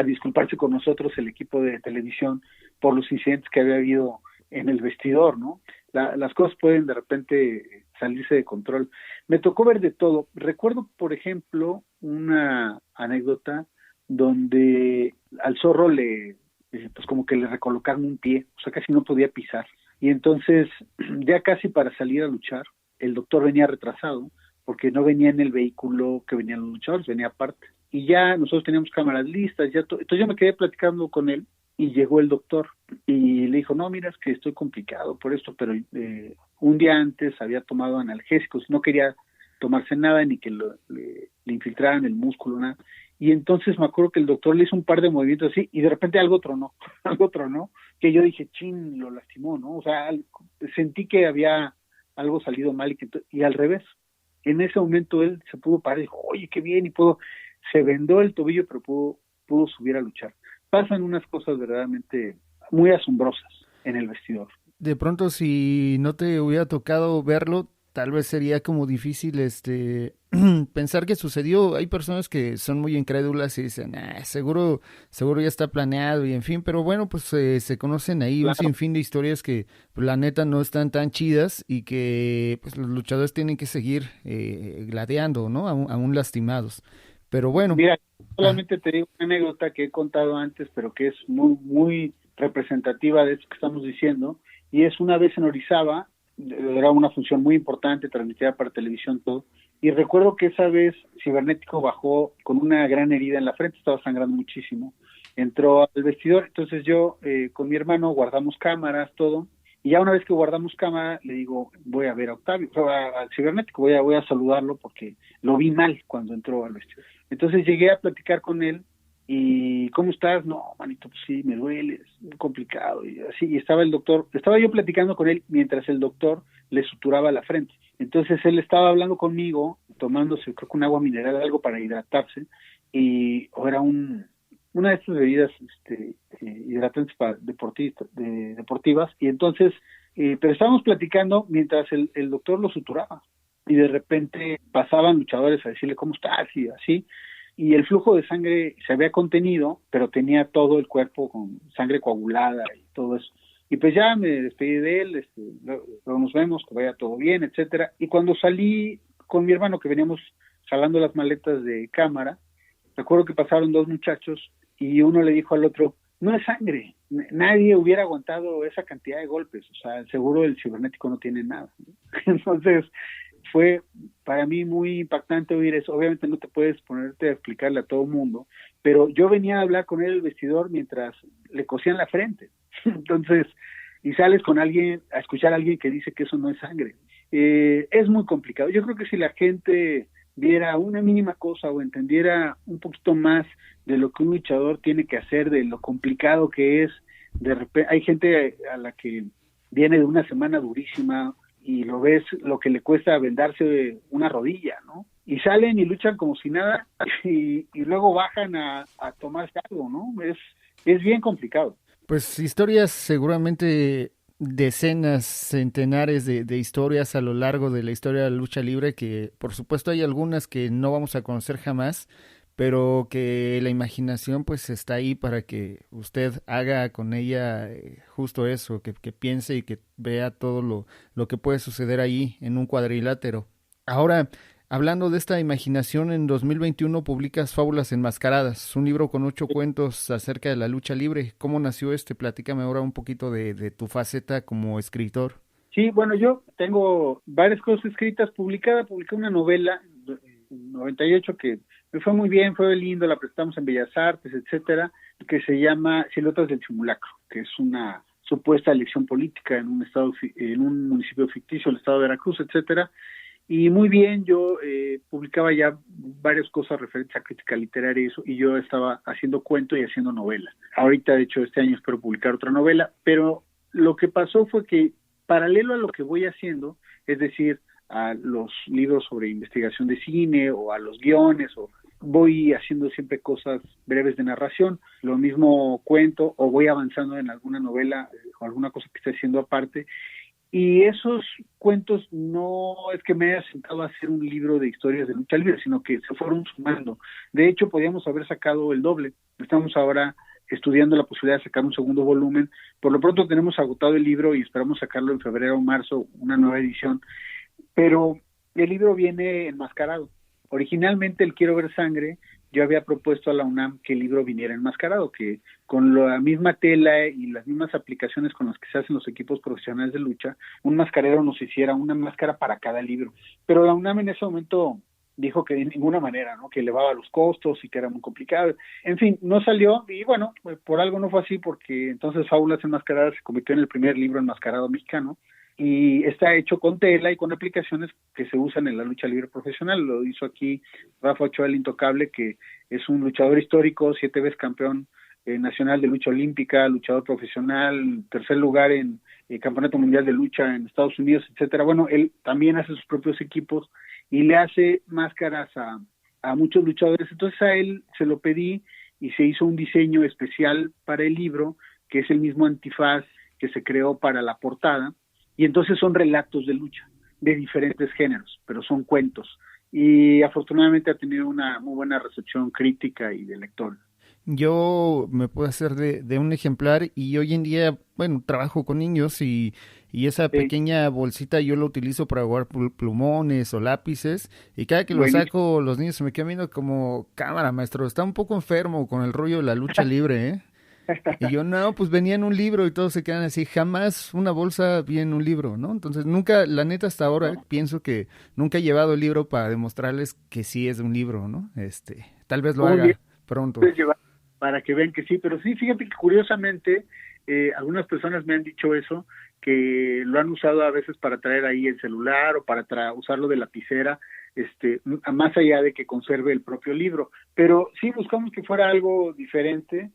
Speaker 3: disculparse con nosotros, el equipo de televisión, por los incidentes que había habido en el vestidor, ¿no? Las cosas pueden de repente salirse de control. Me tocó ver de todo. Recuerdo, por ejemplo, una anécdota donde al Zorro pues como que le recolocaron un pie, o sea, casi no podía pisar. Y entonces, ya casi para salir a luchar, el doctor venía retrasado, porque no venía en el vehículo que venían los luchadores, venía aparte. Y ya nosotros teníamos cámaras listas, entonces yo me quedé platicando con él, y llegó el doctor y le dijo, no, mira, es que estoy complicado por esto, pero un día antes había tomado analgésicos, no quería tomarse nada ni que le infiltraran el músculo, nada. Y entonces me acuerdo que el doctor le hizo un par de movimientos así, y de repente algo tronó, que yo dije, chin, lo lastimó, ¿no? O sea, sentí que había algo salido mal, y al revés. En ese momento él se pudo parar y dijo, oye, qué bien, se vendó el tobillo, pero pudo subir a luchar. Pasan unas cosas verdaderamente muy asombrosas en el vestidor.
Speaker 2: De pronto, si no te hubiera tocado verlo, tal vez sería como difícil pensar que sucedió. Hay personas que son muy incrédulas y dicen, seguro ya está planeado y en fin, pero bueno, pues se conocen ahí un
Speaker 3: Claro.
Speaker 2: sinfín de historias que pues, la neta no están tan chidas y que pues los luchadores tienen que seguir gladiando, ¿no? Aún lastimados. Pero bueno,
Speaker 3: Mira,
Speaker 2: ah,
Speaker 3: solamente te digo una anécdota que he contado antes, pero que es muy, muy representativa de esto que estamos diciendo, y es una vez en Orizaba, era una función muy importante, transmitida para televisión, todo, y recuerdo que esa vez Cibernético bajó con una gran herida en la frente, estaba sangrando muchísimo, entró al vestidor, entonces yo con mi hermano guardamos cámaras, todo, y ya una vez que guardamos cámara, le digo, voy a ver a Octavio, o sea, al Cibernético, voy a saludarlo porque lo vi mal cuando entró al vestidor. Entonces llegué a platicar con él y ¿cómo estás? No, manito, pues sí, me duele, es muy complicado y así. Y estaba el doctor, estaba yo platicando con él mientras el doctor le suturaba la frente. Entonces él estaba hablando conmigo, tomándose creo que un agua mineral, algo para hidratarse, y o era una de estas bebidas hidratantes para deportivas, y entonces, pero estábamos platicando mientras el doctor lo suturaba y de repente pasaban luchadores a decirle cómo estás y así, y el flujo de sangre se había contenido, pero tenía todo el cuerpo con sangre coagulada y todo eso. Y pues ya me despedí de él, luego nos vemos, que vaya todo bien, etcétera. Y cuando salí con mi hermano, que veníamos jalando las maletas de cámara, recuerdo que pasaron dos muchachos y uno le dijo al otro, no es sangre, nadie hubiera aguantado esa cantidad de golpes, o sea, seguro el cibernético no tiene nada, ¿no? Entonces, fue para mí muy impactante oír eso. Obviamente no te puedes ponerte a explicarle a todo el mundo, pero yo venía a hablar con él en el vestidor mientras le cosían la frente. Entonces, y sales con alguien, a escuchar a alguien que dice que eso no es sangre. Es muy complicado. Yo creo que si la gente viera una mínima cosa o entendiera un poquito más de lo que un luchador tiene que hacer, de lo complicado que es, de repente, hay gente a la que viene de una semana durísima, y lo ves lo que le cuesta vendarse una rodilla, ¿no? Y salen y luchan como si nada y luego bajan a tomarse algo, ¿no? Es bien complicado.
Speaker 2: pues historias seguramente decenas, centenares de historias a lo largo de la historia de la lucha libre que por supuesto hay algunas que no vamos a conocer jamás, pero que la imaginación pues está ahí para que usted haga con ella justo eso, que piense y que vea todo lo que puede suceder ahí en un cuadrilátero. Ahora, hablando de esta imaginación, en 2021 publicas Fábulas Enmascaradas, un libro con 8 cuentos acerca de la lucha libre. ¿Cómo nació este? Platícame ahora un poquito de tu faceta como escritor.
Speaker 3: Sí, bueno, yo tengo varias cosas escritas, publiqué una novela en 98 que me fue muy bien, fue lindo, la prestamos en Bellas Artes, etcétera, que se llama Siluetas del Simulacro, que es una supuesta elección política en en un municipio ficticio, el estado de Veracruz, etcétera. Y muy bien, yo publicaba ya varias cosas referentes a crítica literaria y eso, y yo estaba haciendo cuento y haciendo novela. Ahorita, de hecho, este año espero publicar otra novela, pero lo que pasó fue que paralelo a lo que voy haciendo, es decir, a los libros sobre investigación de cine o a los guiones, o voy haciendo siempre cosas breves de narración, lo mismo cuento o voy avanzando en alguna novela o alguna cosa que esté haciendo aparte. Y esos cuentos no es que me haya sentado a hacer un libro de historias de lucha libre, sino que se fueron sumando. De hecho, podíamos haber sacado el doble. Estamos ahora estudiando la posibilidad de sacar un segundo volumen. Por lo pronto tenemos agotado el libro y esperamos sacarlo en febrero o marzo, una nueva edición. Pero el libro viene enmascarado. Originalmente el Quiero ver sangre, yo había propuesto a la UNAM que el libro viniera enmascarado, que con la misma tela y las mismas aplicaciones con las que se hacen los equipos profesionales de lucha, un mascarero nos hiciera una máscara para cada libro. Pero la UNAM en ese momento dijo que de ninguna manera, ¿no? Que elevaba los costos y que era muy complicado. En fin, no salió y bueno, por algo no fue así, porque entonces Fábulas Enmascaradas se convirtió en el primer libro enmascarado mexicano y está hecho con tela y con aplicaciones que se usan en la lucha libre profesional. Lo hizo aquí Rafa Ochoa el Intocable, que es un luchador histórico, 7 veces campeón nacional de lucha olímpica, luchador profesional, tercer lugar en Campeonato Mundial de Lucha en Estados Unidos, etcétera. Bueno, él también hace sus propios equipos y le hace máscaras a muchos luchadores. Entonces a él se lo pedí y se hizo un diseño especial para el libro, que es el mismo antifaz que se creó para la portada, y entonces son relatos de lucha. de diferentes géneros, pero son cuentos. Y afortunadamente ha tenido una muy buena recepción crítica y de lectores.
Speaker 2: Yo me puedo hacer de un ejemplar y hoy en día, bueno, trabajo con niños y esa
Speaker 3: Sí,
Speaker 2: pequeña bolsita yo la utilizo para guardar plumones o lápices y cada que lo
Speaker 3: buenísimo.
Speaker 2: saco los niños se me quedan viendo como, cámara, maestro, está un poco enfermo con el rollo de la lucha libre, ¿eh? Y yo, no, pues venía en un libro y todos se quedan así, jamás una bolsa vi en un libro, ¿no? Entonces nunca, la neta hasta ahora
Speaker 3: No,
Speaker 2: pienso que nunca he llevado el libro para demostrarles que sí es un libro, ¿no? Tal vez lo
Speaker 3: un día
Speaker 2: haga pronto.
Speaker 3: puedes llevar para que vean que sí, pero sí, fíjate que curiosamente algunas personas me han dicho eso, que lo han usado a veces para traer ahí el celular o para usarlo de lapicera, más allá de que conserve el propio libro. Pero sí buscamos que fuera algo diferente.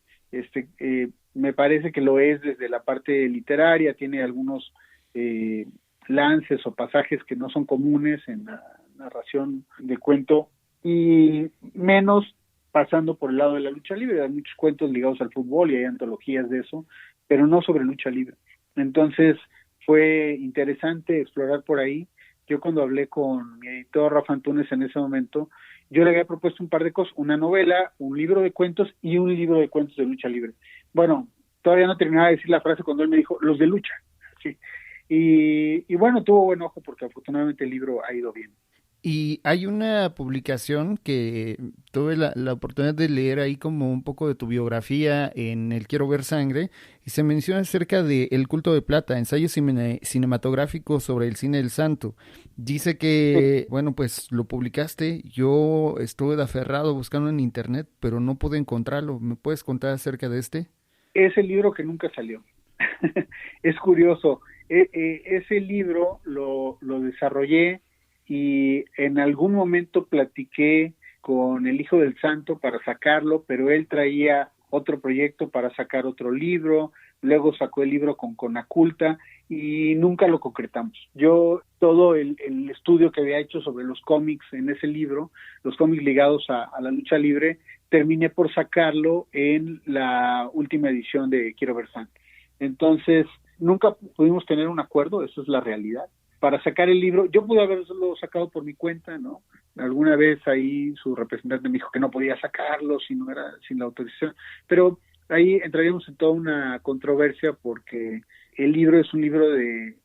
Speaker 3: Me parece que lo es desde la parte literaria, tiene algunos eh, lances o pasajes que no son comunes en la narración de cuento y menos pasando por el lado de la lucha libre. Hay muchos cuentos ligados al fútbol y hay antologías de eso, pero no sobre lucha libre. Entonces fue interesante explorar por ahí. Yo cuando hablé con mi editor Rafa Antunes en ese momento, yo le había propuesto un par de cosas, una novela, un libro de cuentos y un libro de cuentos de lucha libre. Bueno, todavía no terminaba de decir la frase cuando él me dijo, los de lucha. Sí. Y bueno, tuvo buen ojo porque afortunadamente el libro ha ido bien.
Speaker 2: Y hay una publicación que tuve la oportunidad de leer ahí como un poco de tu biografía en El Quiero Ver Sangre y se menciona acerca de El Culto de Plata, ensayos cinematográficos sobre el cine del santo. Dice
Speaker 3: Sí,
Speaker 2: que, bueno, pues lo publicaste, yo estuve de aferrado buscando en internet, pero no pude encontrarlo. ¿Me puedes contar acerca de este?
Speaker 3: es el libro que nunca salió. Es curioso, ese libro lo desarrollé y en algún momento platiqué con el Hijo del Santo para sacarlo, pero él traía otro proyecto para sacar otro libro, luego sacó el libro con Conaculta y nunca lo concretamos. Yo todo el estudio que había hecho sobre los cómics en ese libro, los cómics ligados a la lucha libre, terminé por sacarlo en la última edición de Quiero Ver Sangre. Entonces, nunca pudimos tener un acuerdo, eso es la realidad. Para sacar el libro, yo pude haberlo sacado por mi cuenta, ¿no? Alguna vez ahí su representante me dijo que no podía sacarlo si no era sin la autorización, pero ahí entraríamos en toda una controversia porque el libro es un libro de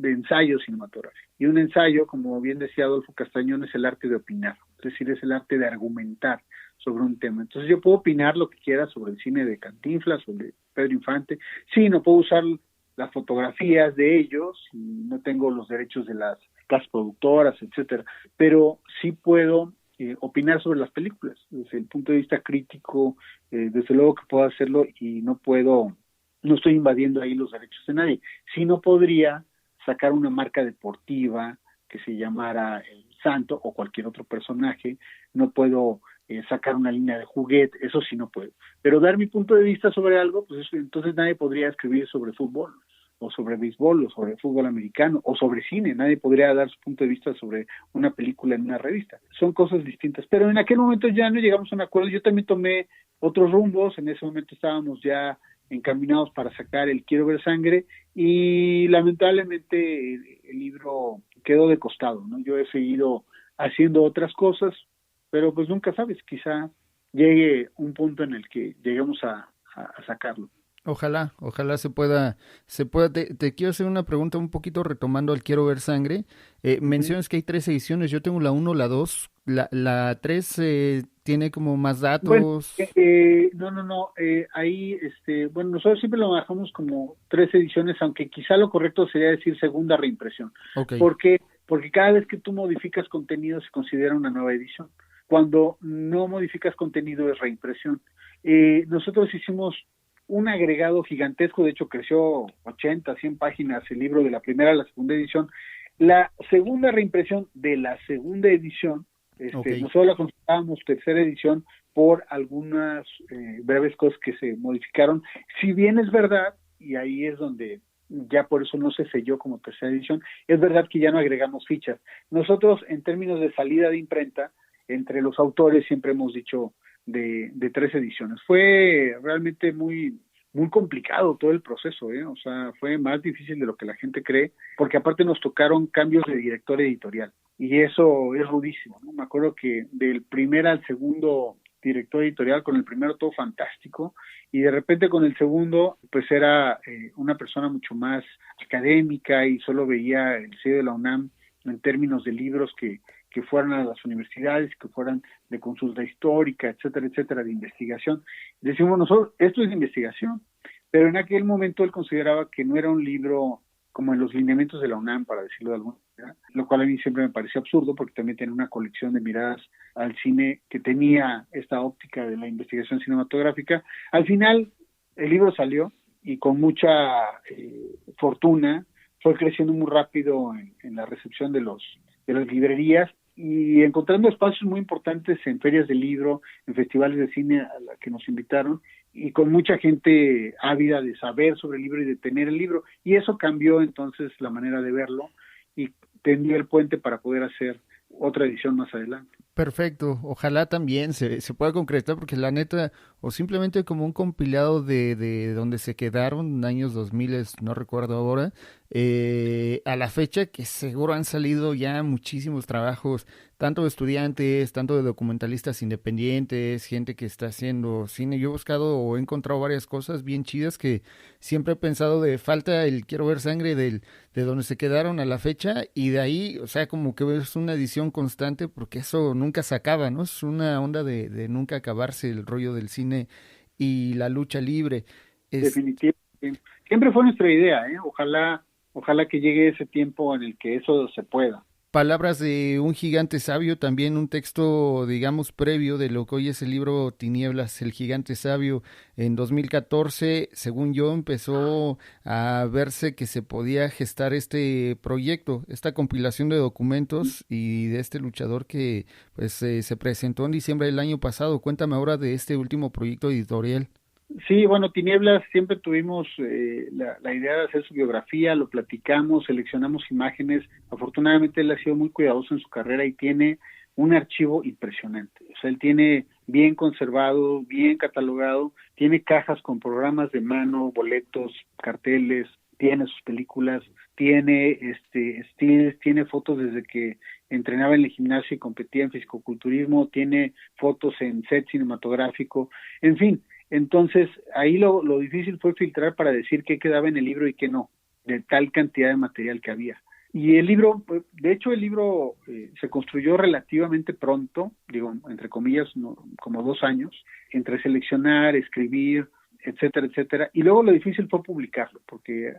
Speaker 3: ensayo cinematográfico. Y un ensayo, como bien decía Adolfo Castañón, es el arte de opinar, es decir, es el arte de argumentar sobre un tema. Entonces yo puedo opinar lo que quiera sobre el cine de Cantinflas, sobre Pedro Infante. Sí, no puedo usar las fotografías de ellos, y no tengo los derechos de las productoras, etcétera, pero sí puedo opinar sobre las películas desde el punto de vista crítico, desde luego que puedo hacerlo y no estoy invadiendo ahí los derechos de nadie. Sí, no podría sacar una marca deportiva que se llamara El Santo o cualquier otro personaje, no puedo sacar una línea de juguete, eso sí no puedo. Pero dar mi punto de vista sobre algo, pues eso, entonces nadie podría escribir sobre fútbol, o sobre béisbol, o sobre fútbol americano, o sobre cine. Nadie podría dar su punto de vista sobre una película en una revista. Son cosas distintas. Pero en aquel momento ya no llegamos a un acuerdo. Yo también tomé otros rumbos. En ese momento estábamos ya encaminados para sacar el Quiero Ver Sangre y lamentablemente el libro quedó de costado, ¿no? Yo he seguido haciendo otras cosas, pero pues nunca sabes, quizá llegue un punto en el que lleguemos a sacarlo.
Speaker 2: Ojalá te quiero hacer una pregunta un poquito retomando al Quiero Ver Sangre.
Speaker 3: Uh-huh.
Speaker 2: Mencionas que hay tres ediciones, yo tengo la uno, la 2, la 3 tiene como más
Speaker 3: Bueno,
Speaker 2: datos.
Speaker 3: no, ahí, bueno, nosotros siempre lo manejamos como 3 ediciones, aunque quizá lo correcto sería decir segunda reimpresión.
Speaker 2: Ok,
Speaker 3: ¿Por qué? Porque cada vez que tú modificas contenido se considera una nueva edición. Cuando no modificas contenido es reimpresión. Nosotros hicimos un agregado gigantesco, de hecho creció 80, 100 páginas el libro de la primera a la segunda edición. La segunda reimpresión de la segunda edición,
Speaker 2: ok.
Speaker 3: nosotros la considerábamos tercera edición por algunas breves cosas que se modificaron. Si bien es verdad, y ahí es donde ya por eso no se selló como tercera edición, es verdad que ya no agregamos fichas. Nosotros, en términos de salida de imprenta, entre los autores siempre hemos dicho de 3 ediciones. Fue realmente muy muy complicado todo el proceso, ¿eh? O sea, fue más difícil de lo que la gente cree, porque aparte nos tocaron cambios de director editorial, y eso es rudísimo, ¿no? Me acuerdo que del primer al segundo director editorial, con el primero todo fantástico, y de repente con el segundo, pues era una persona mucho más académica y solo veía el sello de la UNAM en términos de libros que fueran a las universidades, que fueran de consulta histórica, etcétera, etcétera, de investigación. Decimos nosotros, esto es de investigación, pero en aquel momento él consideraba que no era un libro como en los lineamientos de la UNAM, para decirlo de alguna manera, lo cual a mí siempre me pareció absurdo, porque también tenía una colección de miradas al cine que tenía esta óptica de la investigación cinematográfica. Al final, el libro salió, y con mucha fortuna, fue creciendo muy rápido en la recepción de las librerías, y encontrando espacios muy importantes en ferias de libro, en festivales de cine a la que nos invitaron, y con mucha gente ávida de saber sobre el libro y de tener el libro, y eso cambió entonces la manera de verlo y tendió el puente para poder hacer otra edición más adelante.
Speaker 2: Perfecto, ojalá también se pueda concretar, porque la neta, o simplemente como un compilado de donde se quedaron años 2000, no recuerdo ahora, a la fecha, que seguro han salido ya muchísimos trabajos, tanto de estudiantes, tanto de documentalistas independientes, gente que está haciendo cine. Yo he buscado o he encontrado varias cosas bien chidas que siempre he pensado de falta el quiero ver sangre de donde se quedaron a la fecha, y de ahí, o sea, como que es una edición constante, porque eso nunca se acaba, ¿no? Es una onda de nunca acabarse el rollo del cine y la lucha libre.
Speaker 3: Definitivamente. Siempre fue nuestra idea, ¿eh? Ojalá que llegue ese tiempo en el que eso se pueda.
Speaker 2: Palabras de un gigante sabio, también un texto, digamos, previo de lo que hoy es el libro Tinieblas, el gigante sabio. En 2014, según yo, empezó a verse que se podía gestar este proyecto, esta compilación de documentos y de este luchador que pues se presentó en diciembre del año pasado. Cuéntame ahora de este último proyecto editorial.
Speaker 3: Sí, bueno, Tinieblas, siempre tuvimos la idea de hacer su biografía, lo platicamos, seleccionamos imágenes. Afortunadamente él ha sido muy cuidadoso en su carrera y tiene un archivo impresionante. O sea, él tiene bien conservado, bien catalogado, tiene cajas con programas de mano, boletos, carteles, tiene sus películas, tiene stills, tiene fotos desde que entrenaba en el gimnasio y competía en fisicoculturismo, tiene fotos en set cinematográfico, en fin. Entonces, ahí lo difícil fue filtrar para decir qué quedaba en el libro y qué no, de tal cantidad de material que había. Y el libro, de hecho, el libro se construyó relativamente pronto, digo, entre comillas, no, como 2 años, entre seleccionar, escribir, etcétera, etcétera. Y luego lo difícil fue publicarlo, porque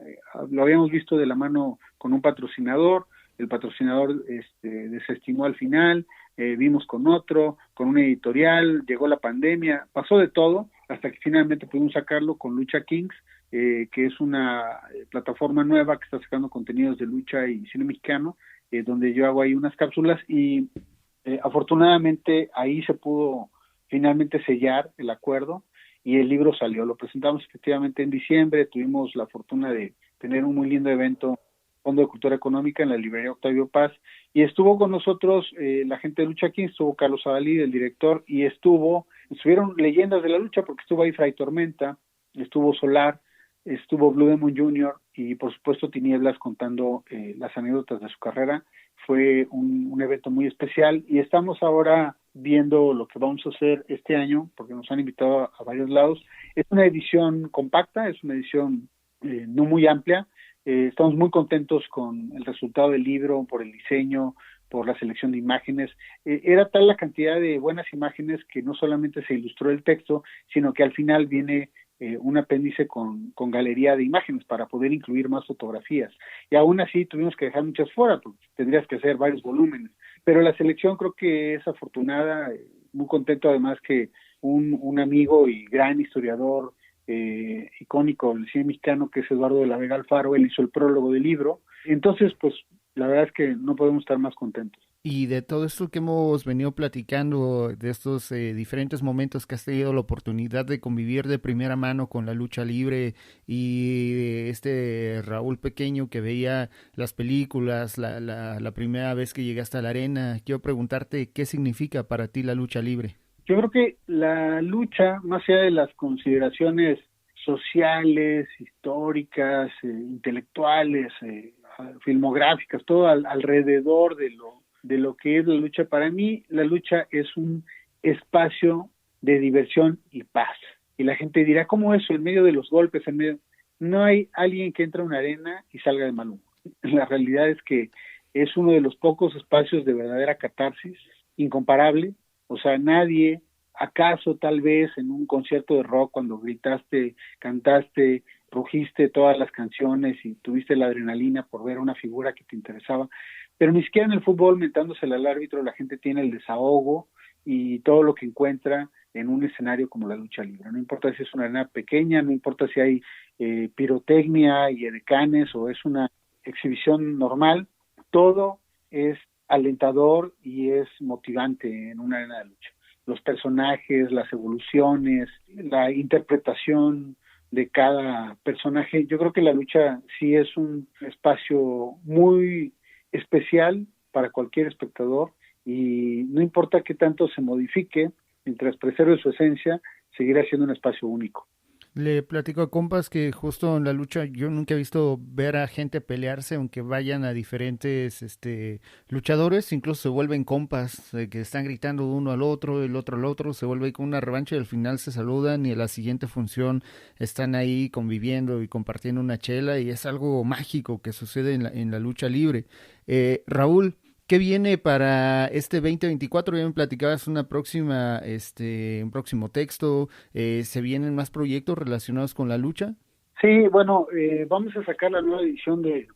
Speaker 3: lo habíamos visto de la mano con un patrocinador, el patrocinador desestimó al final, vimos con otro, con una editorial, llegó la pandemia, pasó de todo, hasta que finalmente pudimos sacarlo con Lucha Kings, que es una plataforma nueva que está sacando contenidos de lucha y cine mexicano, donde yo hago ahí unas cápsulas, y afortunadamente ahí se pudo finalmente sellar el acuerdo y el libro salió. Lo presentamos efectivamente en diciembre, tuvimos la fortuna de tener un muy lindo evento, Fondo de Cultura Económica, en la librería Octavio Paz, y estuvo con nosotros la gente de Lucha Kings, estuvo Carlos Adalid, el director, y estuvieron leyendas de la lucha, porque estuvo ahí Fray Tormenta, estuvo Solar, estuvo Blue Demon Jr., y por supuesto Tinieblas contando las anécdotas de su carrera. Fue un evento muy especial, y estamos ahora viendo lo que vamos a hacer este año, porque nos han invitado a varios lados. Es una edición compacta, es una edición no muy amplia. Estamos muy contentos con el resultado del libro, por el diseño, por la selección de imágenes. Era tal la cantidad de buenas imágenes que no solamente se ilustró el texto, sino que al final viene un apéndice con galería de imágenes para poder incluir más fotografías. Y aún así tuvimos que dejar muchas fuera, porque tendrías que hacer varios volúmenes. Pero la selección creo que es afortunada, muy contento además que un amigo y gran historiador icónico del cine mexicano, que es Eduardo de la Vega Alfaro, él hizo el prólogo del libro. Entonces, pues la verdad es que no podemos estar más contentos.
Speaker 2: Y de todo esto que hemos venido platicando, de estos diferentes momentos que has tenido la oportunidad de convivir de primera mano con la lucha libre, y Raúl pequeño que veía las películas, la primera vez que llegaste a la arena, quiero preguntarte qué significa para ti la lucha libre.
Speaker 3: Yo creo que la lucha, más allá de las consideraciones sociales, históricas, intelectuales, filmográficas, todo alrededor de lo que es la lucha. Para mí, la lucha es un espacio de diversión y paz. Y la gente dirá, ¿cómo eso? En medio de los golpes, no hay alguien que entre a una arena y salga de mal humor. La realidad es que es uno de los pocos espacios de verdadera catarsis, incomparable. O sea, nadie, acaso tal vez en un concierto de rock, cuando gritaste, cantaste, rugiste todas las canciones y tuviste la adrenalina por ver una figura que te interesaba, pero ni siquiera en el fútbol, mentándosele al árbitro, la gente tiene el desahogo y todo lo que encuentra en un escenario como la lucha libre. No importa si es una arena pequeña, no importa si hay pirotecnia y edecanes o es una exhibición normal, todo es alentador y es motivante en una arena de lucha. Los personajes, las evoluciones, la interpretación de cada personaje. Yo creo que la lucha sí es un espacio muy especial para cualquier espectador y no importa qué tanto se modifique, mientras preserve su esencia, seguirá siendo un espacio único.
Speaker 2: Le platico a compas que justo en la lucha yo nunca he visto ver a gente pelearse, aunque vayan a diferentes luchadores, incluso se vuelven compas, que están gritando uno al otro, el otro al otro, se vuelve con una revancha y al final se saludan y en la siguiente función están ahí conviviendo y compartiendo una chela y es algo mágico que sucede en la lucha libre. Raúl, ¿qué viene para este 2024? Ya me platicabas un próximo texto. ¿Se vienen más proyectos relacionados con la lucha?
Speaker 3: Sí, bueno, vamos a sacar la nueva edición de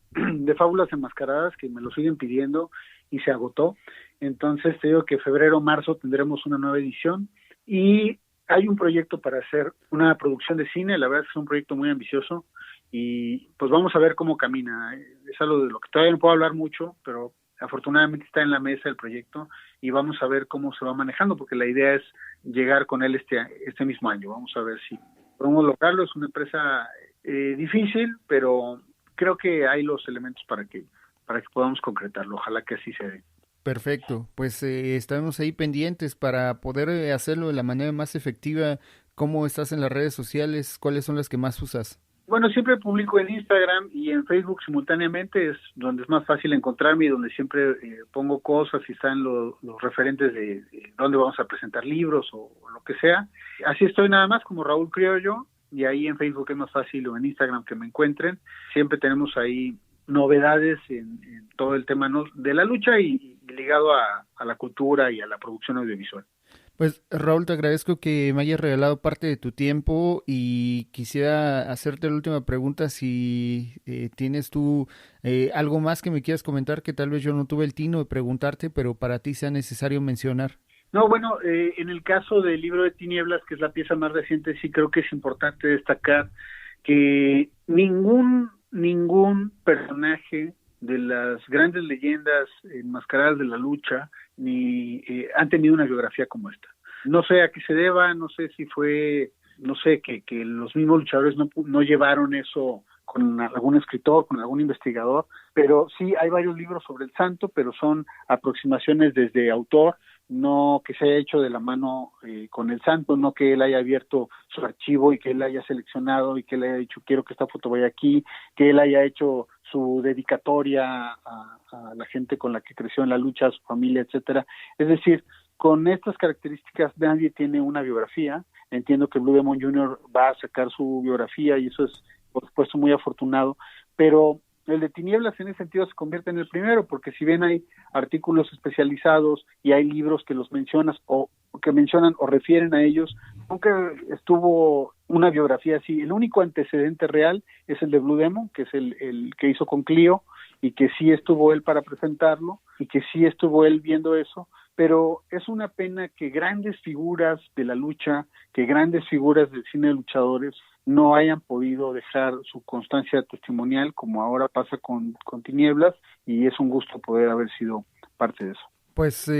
Speaker 3: Fábulas Enmascaradas, que me lo siguen pidiendo y se agotó. Entonces te digo que febrero, marzo tendremos una nueva edición y hay un proyecto para hacer una producción de cine. La verdad es que es un proyecto muy ambicioso y pues vamos a ver cómo camina. Es algo de lo que todavía no puedo hablar mucho, pero afortunadamente está en la mesa el proyecto y vamos a ver cómo se va manejando, porque la idea es llegar con él este mismo año. Vamos a ver si podemos lograrlo. Es una empresa difícil, pero creo que hay los elementos para que podamos concretarlo. Ojalá que así se dé.
Speaker 2: Perfecto, pues estamos ahí pendientes para poder hacerlo de la manera más efectiva. ¿Cómo estás en las redes sociales? ¿Cuáles son las que más usas?
Speaker 3: Bueno, siempre publico en Instagram y en Facebook simultáneamente, es donde es más fácil encontrarme y donde siempre pongo cosas y están los referentes de dónde vamos a presentar libros o lo que sea. Así estoy nada más como Raúl Criollo y ahí en Facebook es más fácil o en Instagram que me encuentren. Siempre tenemos ahí novedades en todo el tema de la lucha y ligado a la cultura y a la producción audiovisual.
Speaker 2: Pues Raúl, te agradezco que me hayas regalado parte de tu tiempo y quisiera hacerte la última pregunta si tienes tú algo más que me quieras comentar que tal vez yo no tuve el tino de preguntarte, pero para ti sea necesario mencionar.
Speaker 3: No, bueno, en el caso del libro de Tinieblas, que es la pieza más reciente, sí creo que es importante destacar que ningún personaje de las grandes leyendas enmascaradas de la lucha ni han tenido una biografía como esta. No sé a qué se deba, no sé si fue, que los mismos luchadores no llevaron eso con algún escritor, con algún investigador, pero sí hay varios libros sobre el santo, pero son aproximaciones desde autor, no que se haya hecho de la mano con el santo, no que él haya abierto su archivo y que él haya seleccionado y que él haya dicho quiero que esta foto vaya aquí, que él haya hecho su dedicatoria a la gente con la que creció en la lucha, a su familia, etcétera. Es decir, con estas características nadie tiene una biografía. Entiendo que Blue Demon Jr. va a sacar su biografía y eso es, por supuesto, muy afortunado, pero el de Tinieblas en ese sentido se convierte en el primero, porque si bien hay artículos especializados y hay libros que los mencionan o refieren a ellos, nunca estuvo una biografía así. El único antecedente real es el de Blue Demon, que es el que hizo con Clio, y que sí estuvo él para presentarlo, y que sí estuvo él viendo eso, pero es una pena que grandes figuras de la lucha, que grandes figuras del cine de luchadores no hayan podido dejar su constancia testimonial, como ahora pasa con Tinieblas, y es un gusto poder haber sido parte de eso.
Speaker 2: Pues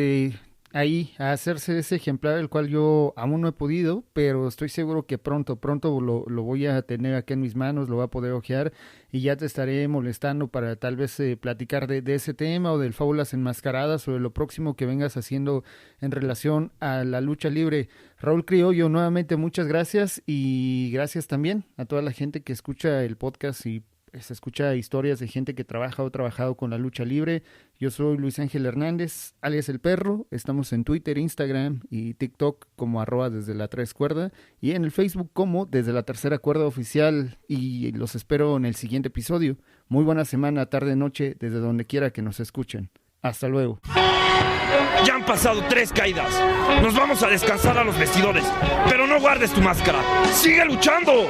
Speaker 2: ahí a hacerse ese ejemplar, el cual yo aún no he podido, pero estoy seguro que pronto lo voy a tener aquí en mis manos, lo voy a poder hojear y ya te estaré molestando para tal vez platicar de ese tema o del Fábulas Enmascaradas o de lo próximo que vengas haciendo en relación a la lucha libre. Raúl Criollo, nuevamente muchas gracias y gracias también a toda la gente que escucha el podcast y se escucha historias de gente que trabaja o ha trabajado con la lucha libre. Yo soy Luis Ángel Hernández, alias El Perro. Estamos en Twitter, Instagram y TikTok como @desde la 3 cuerda y en el Facebook como Desde la Tercera Cuerda Oficial, y los espero en el siguiente episodio. Muy buena semana, tarde, noche, desde donde quiera que nos escuchen. Hasta luego.
Speaker 1: Ya han pasado 3 caídas. Nos vamos a descansar a los vestidores, pero no guardes tu máscara. ¡Sigue luchando!